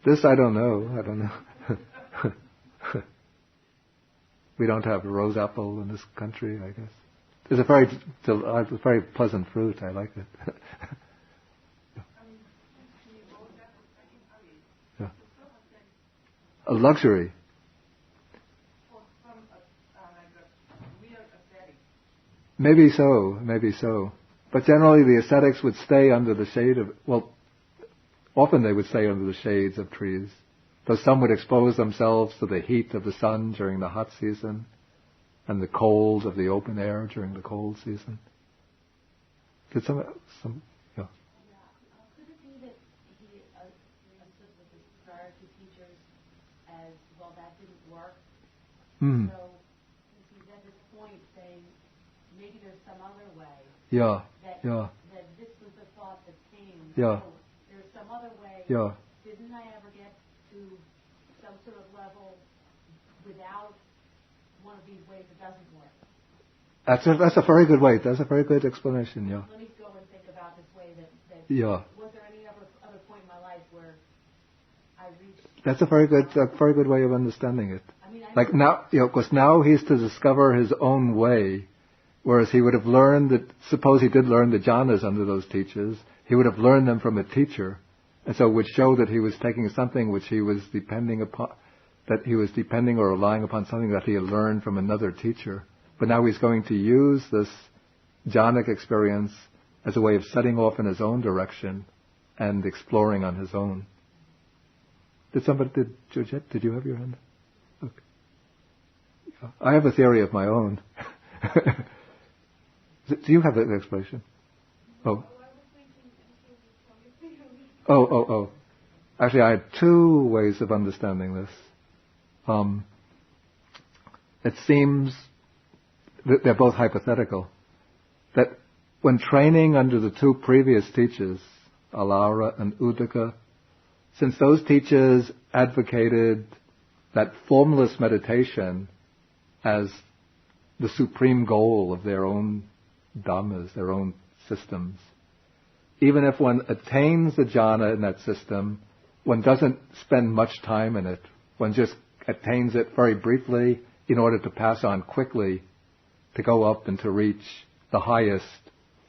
Speaker 1: This I don't know. We don't have rose apple in this country, I guess. It's a very pleasant fruit. I like it. Yeah. A luxury. Maybe so. But generally the ascetics would stay under the shade of, often they would stay under the shades of trees. Though some would expose themselves to the heat of the sun during the hot season and the cold of the open air during the cold season. Did some yeah.
Speaker 3: Could it be that he understood with his prior two teachers as, well, that didn't work? So he's at this point saying, maybe there's some other way.
Speaker 1: Yeah.
Speaker 3: That this was the thought that came.
Speaker 1: Yeah.
Speaker 3: So there's some other way.
Speaker 1: Yeah.
Speaker 3: Didn't I ever get to some sort of level without one of these ways that doesn't work?
Speaker 1: That's a very good way. That's a very good explanation. Yeah.
Speaker 3: Let me go and think about this way that
Speaker 1: yeah.
Speaker 3: Was there any other point in my life where I reached?
Speaker 1: That's a very good way of understanding it. Like now, because now he's to discover his own way, whereas he would have learned that. Suppose he did learn the jhanas under those teachers, he would have learned them from a teacher. And so it would show that he was taking something which he was depending upon, that he was depending or relying upon something that he had learned from another teacher. But now he's going to use this jhanic experience as a way of setting off in his own direction and exploring on his own. Georgette, did you have your hand? Okay. Yeah. I have a theory of my own. Do you have an explanation? Oh. Actually, I had two ways of understanding this. It seems that they're both hypothetical. That when training under the two previous teachers, Alara and Uddaka, since those teachers advocated that formless meditation as the supreme goal of their own dhammas, their own systems, even if one attains the jhana in that system, one doesn't spend much time in it. One just attains it very briefly in order to pass on quickly to go up and to reach the highest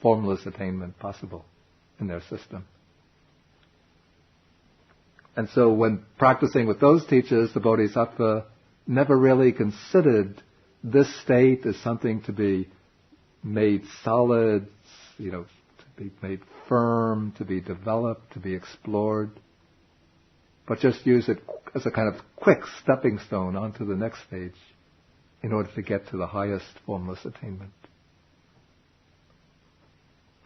Speaker 1: formless attainment possible in their system. And so when practicing with those teachers, the Bodhisattva never really considered this state as something to be made solid, to be made firm, to be developed, to be explored, but just use it as a kind of quick stepping stone onto the next stage in order to get to the highest formless attainment.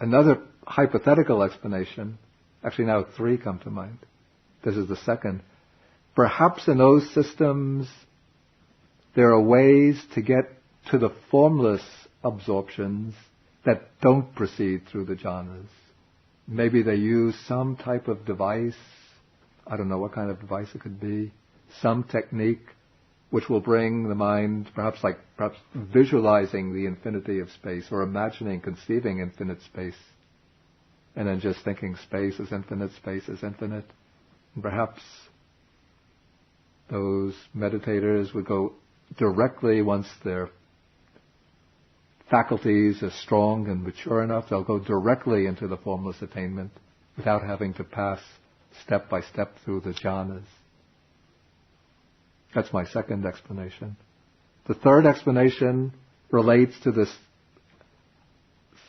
Speaker 1: Another hypothetical explanation, actually now three come to mind. This is the second. Perhaps in those systems there are ways to get to the formless absorptions that don't proceed through the jhanas. Maybe they use some type of device, I don't know what kind of device it could be, some technique which will bring the mind, perhaps visualizing the infinity of space or imagining, conceiving infinite space, and then just thinking space is infinite, space is infinite. And perhaps those meditators would go directly, once their faculties are strong and mature enough, they'll go directly into the formless attainment without having to pass step by step through the jhanas. That's my second explanation. The third explanation relates to this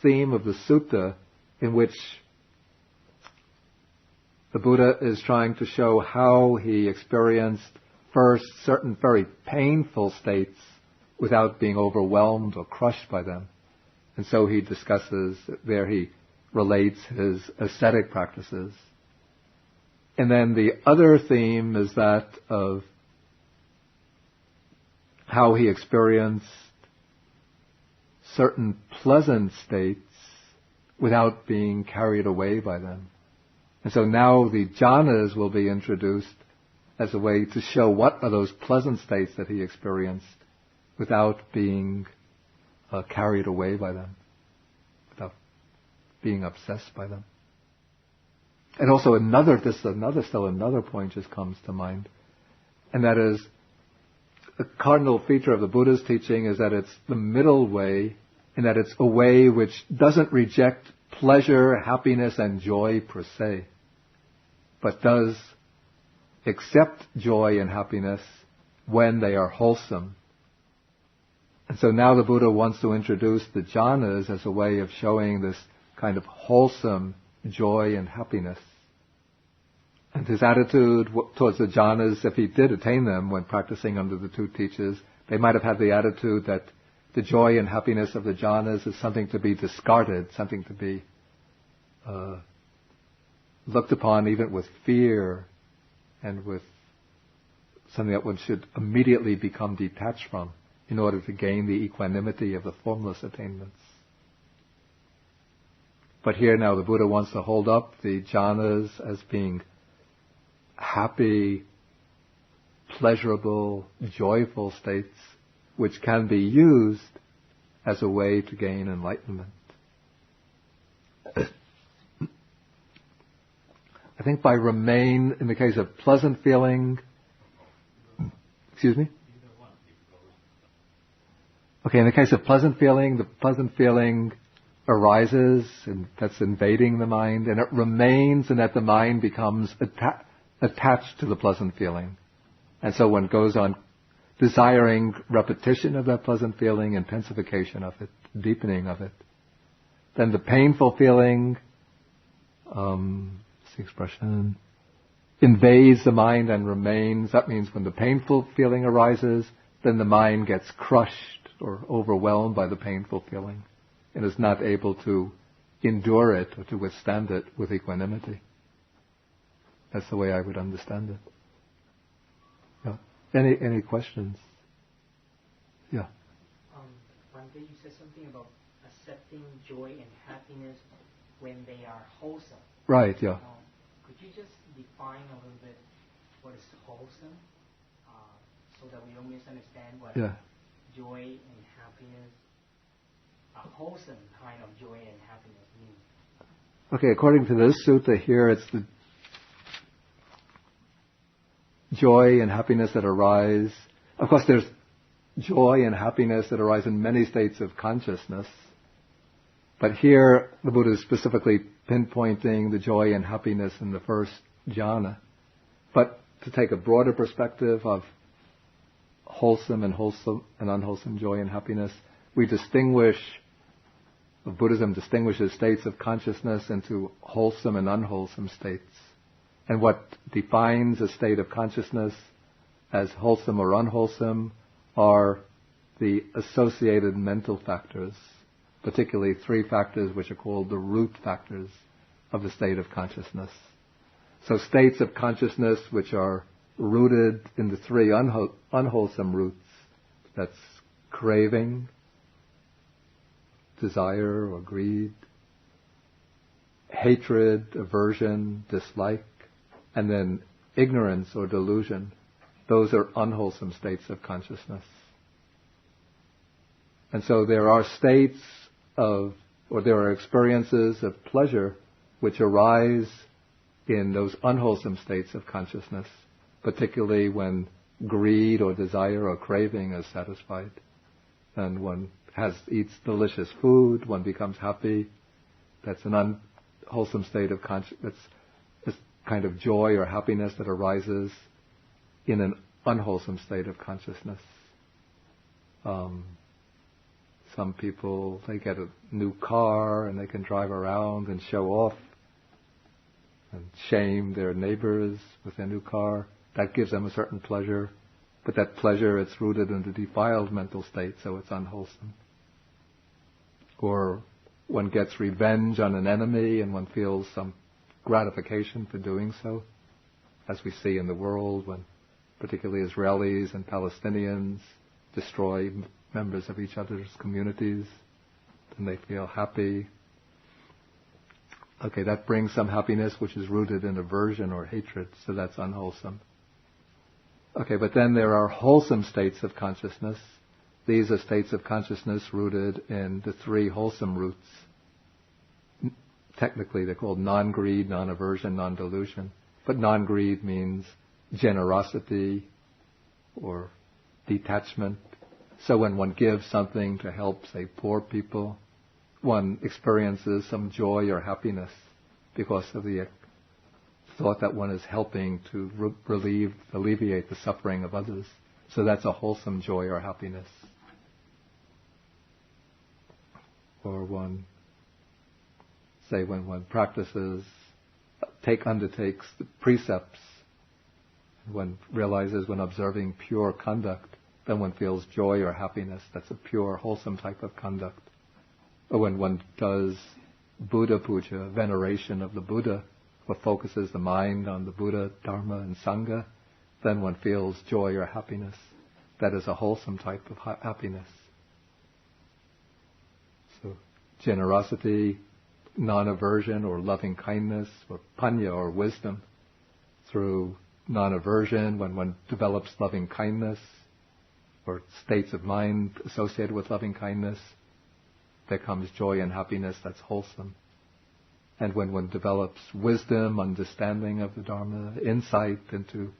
Speaker 1: theme of the sutta in which the Buddha is trying to show how he experienced first certain very painful states without being overwhelmed or crushed by them. And so he discusses, there he relates his ascetic practices. And then the other theme is that of how he experienced certain pleasant states without being carried away by them. And so now the jhanas will be introduced as a way to show what are those pleasant states that he experienced without being carried away by them, without being obsessed by them. And also another point just comes to mind, and that is a cardinal feature of the Buddha's teaching is that it's the middle way, in that it's a way which doesn't reject pleasure, happiness, and joy per se, but does accept joy and happiness when they are wholesome. And so now the Buddha wants to introduce the jhanas as a way of showing this kind of wholesome joy and happiness. And his attitude towards the jhanas, if he did attain them when practicing under the two teachers, they might have had the attitude that the joy and happiness of the jhanas is something to be discarded, something to be looked upon even with fear and with something that one should immediately become detached from in order to gain the equanimity of the formless attainments. But here now the Buddha wants to hold up the jhanas as being happy, pleasurable, joyful states which can be used as a way to gain enlightenment. I think by remain, in the case of pleasant feeling, in the case of pleasant feeling, the pleasant feeling arises, and that's invading the mind, and it remains, and that the mind becomes attached to the pleasant feeling. And so one goes on desiring repetition of that pleasant feeling, intensification of it, deepening of it. Then the painful feeling, the expression, invades the mind and remains. That means when the painful feeling arises, then the mind gets crushed or overwhelmed by the painful feeling and is not able to endure it or to withstand it with equanimity. That's the way I would understand it. Yeah. Any questions? Yeah.
Speaker 4: One day you said something about accepting joy and happiness when they are wholesome.
Speaker 1: Right, yeah.
Speaker 4: Could you just define a little bit what is wholesome, so that we don't misunderstand what joy and happiness, a wholesome kind of joy and happiness means?
Speaker 1: Okay, according to this sutta here, it's the joy and happiness that arise. Of course, there's joy and happiness that arise in many states of consciousness. But here, the Buddha is specifically pinpointing the joy and happiness in the first jhana. But to take a broader perspective of wholesome and unwholesome joy and happiness, Buddhism distinguishes states of consciousness into wholesome and unwholesome states. And what defines a state of consciousness as wholesome or unwholesome are the associated mental factors, particularly 3 factors which are called the root factors of the state of consciousness. So states of consciousness which are rooted in the 3 unwholesome roots, that's craving, desire or greed, hatred, aversion, dislike, and then ignorance or delusion. Those are unwholesome states of consciousness. And so there are there are experiences of pleasure which arise in those unwholesome states of consciousness, particularly when greed or desire or craving is satisfied. And one eats delicious food, one becomes happy. That's an unwholesome state of consciousness. It's kind of joy or happiness that arises in an unwholesome state of consciousness. Some people, they get a new car and they can drive around and show off and shame their neighbors with their new car. That gives them a certain pleasure. But that pleasure, it's rooted in the defiled mental state, so it's unwholesome. Or one gets revenge on an enemy and one feels some gratification for doing so, as we see in the world when particularly Israelis and Palestinians destroy members of each other's communities, and they feel happy. Okay, that brings some happiness which is rooted in aversion or hatred, so that's unwholesome. Okay, but then there are wholesome states of consciousness These are states of consciousness rooted in the three wholesome roots. Technically, they're called non-greed, non-aversion, non-delusion. But non-greed means generosity or detachment. So when one gives something to help, say, poor people, one experiences some joy or happiness because of the thought that one is helping to alleviate the suffering of others. So that's a wholesome joy or happiness. Or one, say, when one undertakes the precepts, one realizes when observing pure conduct, then one feels joy or happiness. That's a pure, wholesome type of conduct. Or when one does Buddha puja, veneration of the Buddha, or focuses the mind on the Buddha, Dharma, and Sangha, then one feels joy or happiness. That is a wholesome type of happiness. So, generosity, non-aversion or loving kindness, or panya or wisdom. Through non-aversion, when one develops loving kindness, or states of mind associated with loving kindness, there comes joy and happiness that's wholesome. And when one develops wisdom, understanding of the Dharma, insight into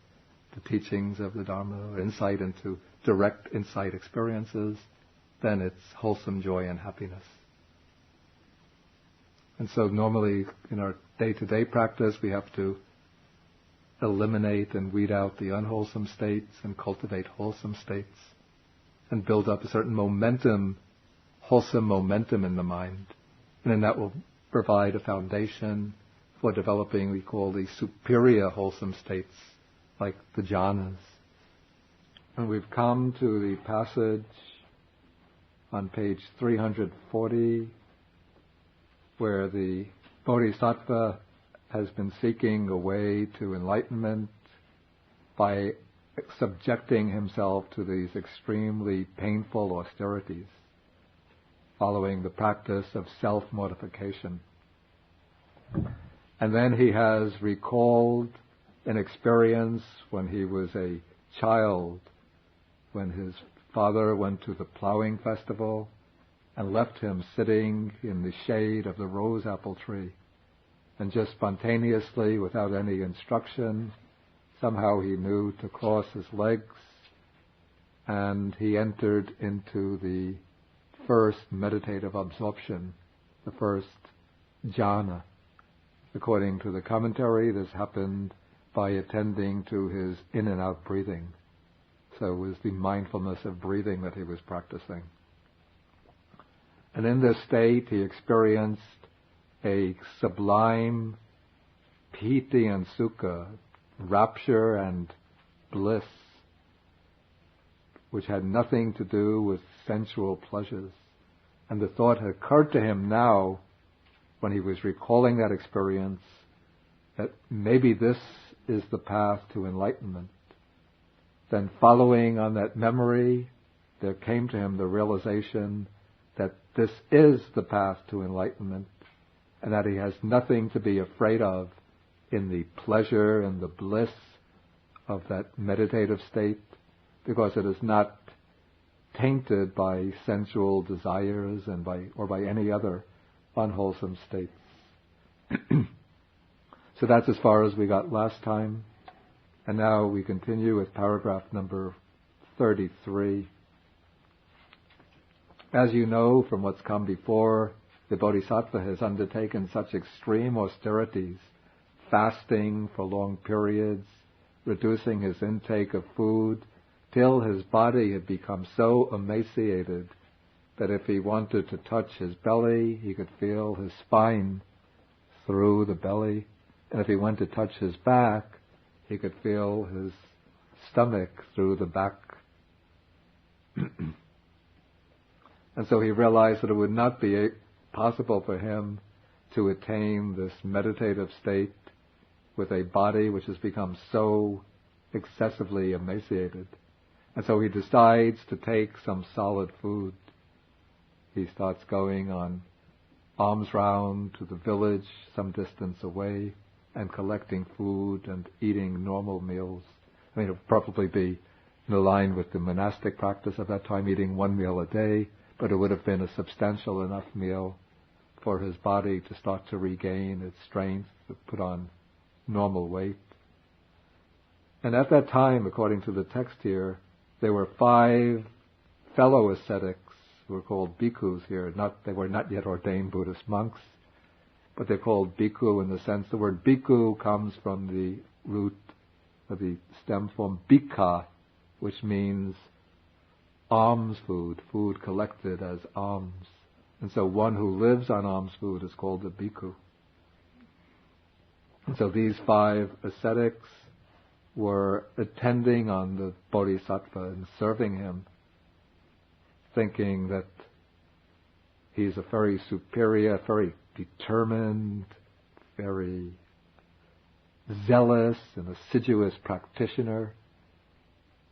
Speaker 1: the teachings of the Dharma, or insight into direct insight experiences, then it's wholesome joy and happiness. And so normally in our day-to-day practice we have to eliminate and weed out the unwholesome states and cultivate wholesome states and build up a certain momentum, wholesome momentum in the mind. And then that will provide a foundation for developing, we call the superior wholesome states, like the jhanas. And we've come to the passage on page 340, where the Bodhisattva has been seeking a way to enlightenment by subjecting himself to these extremely painful austerities, following the practice of self-mortification. And then he has recalled an experience when he was a child, when his father went to the plowing festival and left him sitting in the shade of the rose apple tree. And just spontaneously, without any instruction, somehow he knew to cross his legs, and he entered into the first meditative absorption, the first jhana. According to the commentary, this happened by attending to his in and out breathing. So it was the mindfulness of breathing that he was practicing. And in this state he experienced a sublime piti and sukha, rapture and bliss, which had nothing to do with sensual pleasures. And the thought had occurred to him now, when he was recalling that experience, that maybe this is the path to enlightenment. Then following on that memory, there came to him the realization that this is the path to enlightenment, and that he has nothing to be afraid of in the pleasure and the bliss of that meditative state, because it is not tainted by sensual desires and by any other unwholesome states. So that's as far as we got last time. And now we continue with paragraph number 33. As you know from what's come before, the Bodhisattva has undertaken such extreme austerities, fasting for long periods, reducing his intake of food, till his body had become so emaciated that if he wanted to touch his belly, he could feel his spine through the belly. And if he went to touch his back, he could feel his stomach through the back. And so he realized that it would not be possible for him to attain this meditative state with a body which has become so excessively emaciated. And so he decides to take some solid food. He starts going on alms round to the village some distance away and collecting food and eating normal meals. I mean, it would probably be in line with the monastic practice of that time, eating 1 meal a day, but it would have been a substantial enough meal for his body to start to regain its strength, to put on normal weight. And at that time, according to the text here, there were 5 fellow ascetics who were called bhikkhus here. They were not yet ordained Buddhist monks, but they're called bhikkhu in the sense the word bhikkhu comes from the root of the stem form bhikha, which means alms food, food collected as alms. And so one who lives on alms food is called a bhikkhu. And so these 5 ascetics were attending on the Bodhisattva and serving him, thinking that he's a very superior, very determined, very zealous and assiduous practitioner.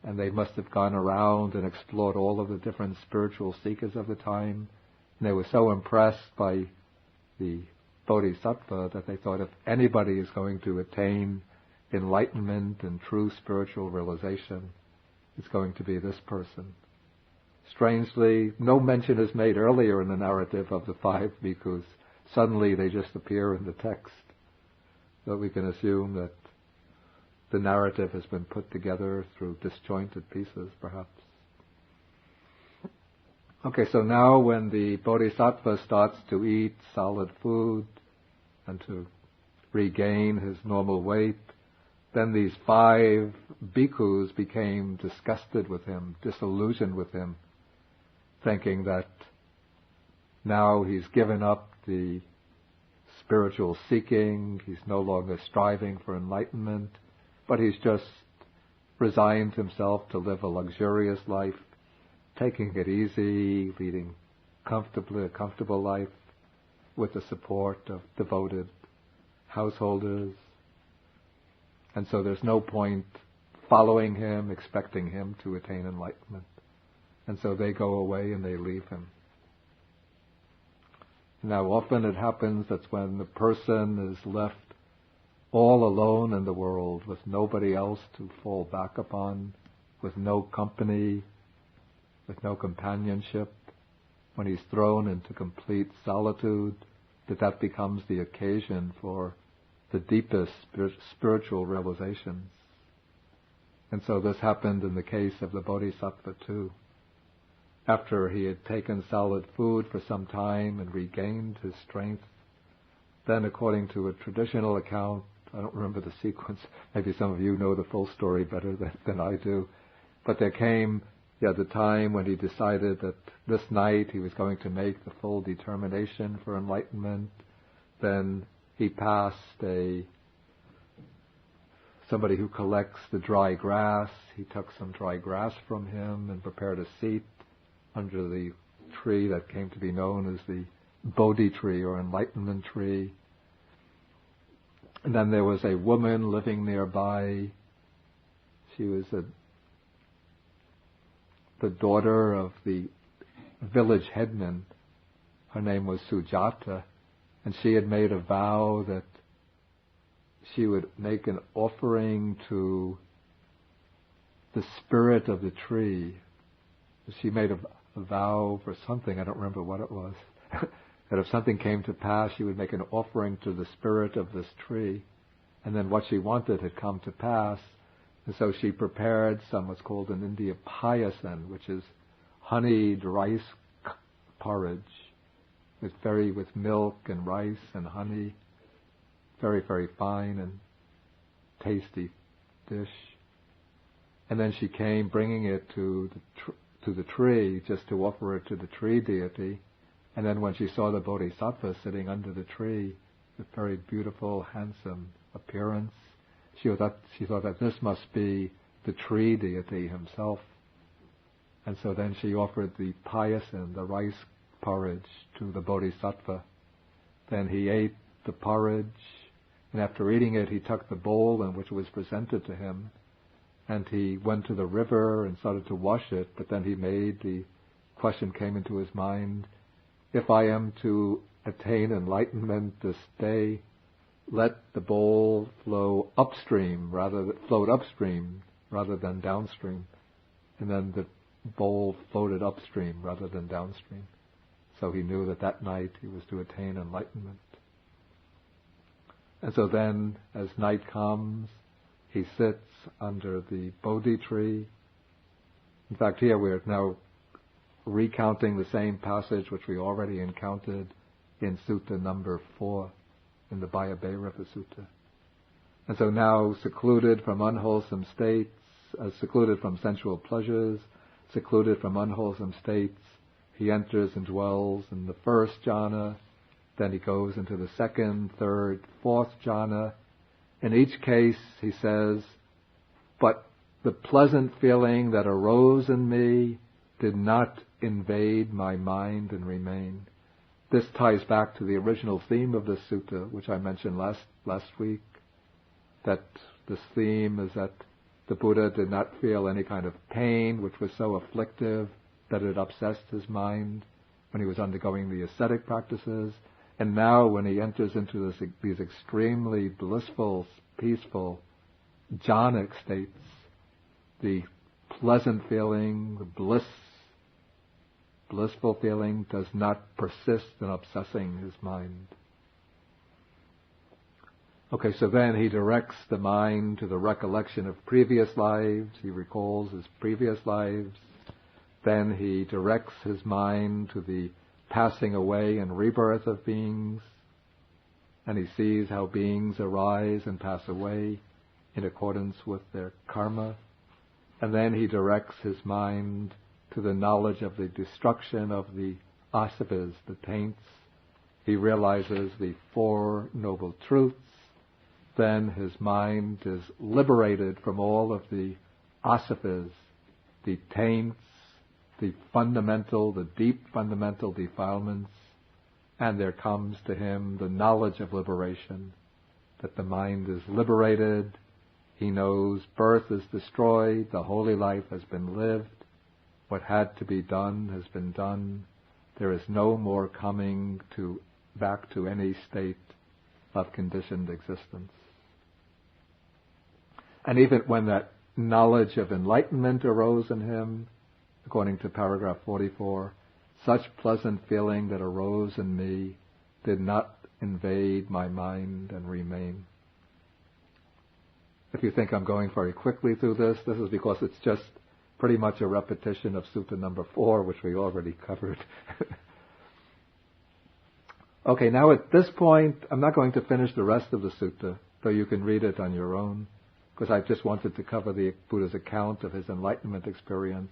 Speaker 1: And they must have gone around and explored all of the different spiritual seekers of the time. And they were so impressed by the Bodhisattva that they thought if anybody is going to attain enlightenment and true spiritual realization, it's going to be this person. Strangely, no mention is made earlier in the narrative of the 5 bhikkhus. Suddenly they just appear in the text. So we can assume that the narrative has been put together through disjointed pieces, perhaps. Okay, so now when the Bodhisattva starts to eat solid food and to regain his normal weight, then these 5 bhikkhus became disgusted with him, disillusioned with him, thinking that now he's given up the spiritual seeking, he's no longer striving for enlightenment, but he's just resigned himself to live a luxurious life, taking it easy, leading a comfortable life with the support of devoted householders. And so there's no point following him, expecting him to attain enlightenment. And so they go away and they leave him. Now often it happens that when the person is left all alone in the world with nobody else to fall back upon, with no company, with no companionship, when he's thrown into complete solitude, that becomes the occasion for the deepest spiritual realizations. And so this happened in the case of the Bodhisattva too. After he had taken solid food for some time and regained his strength, then according to a traditional account, I don't remember the sequence, maybe some of you know the full story better than I do, but there came the time when he decided that this night he was going to make the full determination for enlightenment. Then he passed somebody who collects the dry grass. He took some dry grass from him and prepared a seat under the tree that came to be known as the Bodhi tree or enlightenment tree. And then there was a woman living nearby. She was the daughter of the village headman. Her name was Sujata, and she had made a vow that she would make an offering to the spirit of the tree. She made a vow for something, I don't remember what it was, that if something came to pass, she would make an offering to the spirit of this tree. And then what she wanted had come to pass. And so she prepared what's called in India payasan, which is honeyed rice porridge with milk and rice and honey. Very, very fine and tasty dish. And then she came bringing it to the tree, just to offer it to the tree deity. And then when she saw the Bodhisattva sitting under the tree, with very beautiful, handsome appearance, she thought that this must be the tree deity himself. And so then she offered the payasan, the rice porridge, to the Bodhisattva. Then he ate the porridge, and after eating it, he took the bowl in which it was presented to him, and he went to the river and started to wash it, but then the question came into his mind, if I am to attain enlightenment this day, let the bowl float upstream rather than downstream. and then the bowl floated upstream rather than downstream. So he knew that that night he was to attain enlightenment. And so then, as night comes, he sits under the Bodhi tree. In fact, here we're now recounting the same passage which we already encountered in Sutta number 4, in the Bhayabhairava Sutta. And so now, secluded from unwholesome states, secluded from sensual pleasures, secluded from unwholesome states, he enters and dwells in the first jhana, then he goes into the second, third, fourth jhana. In each case, he says, but the pleasant feeling that arose in me did not invade my mind and remain. This ties back to the original theme of this sutta, which I mentioned last week, that this theme is that the Buddha did not feel any kind of pain which was so afflictive that it obsessed his mind when he was undergoing the ascetic practices. And now when he enters into these extremely blissful, peaceful, jhanic states, the pleasant feeling, the blissful feeling does not persist in obsessing his mind. Okay, so then he directs the mind to the recollection of previous lives. He recalls his previous lives. Then he directs his mind to the passing away and rebirth of beings. And he sees how beings arise and pass away in accordance with their karma. And then he directs his mind to the knowledge of the destruction of the asavas, the taints. He realizes the Four Noble Truths. Then his mind is liberated from all of the asavas, the taints, the deep fundamental defilements, and there comes to him the knowledge of liberation, that the mind is liberated. He knows birth is destroyed, the holy life has been lived, what had to be done has been done. There is no more coming back to any state of conditioned existence. And even when that knowledge of enlightenment arose in him, according to paragraph 44, such pleasant feeling that arose in me did not invade my mind and remain. If you think I'm going very quickly through this is because it's just pretty much a repetition of Sutta number 4, which we already covered. Okay, now at this point, I'm not going to finish the rest of the sutta, though you can read it on your own, because I just wanted to cover the Buddha's account of his enlightenment experience.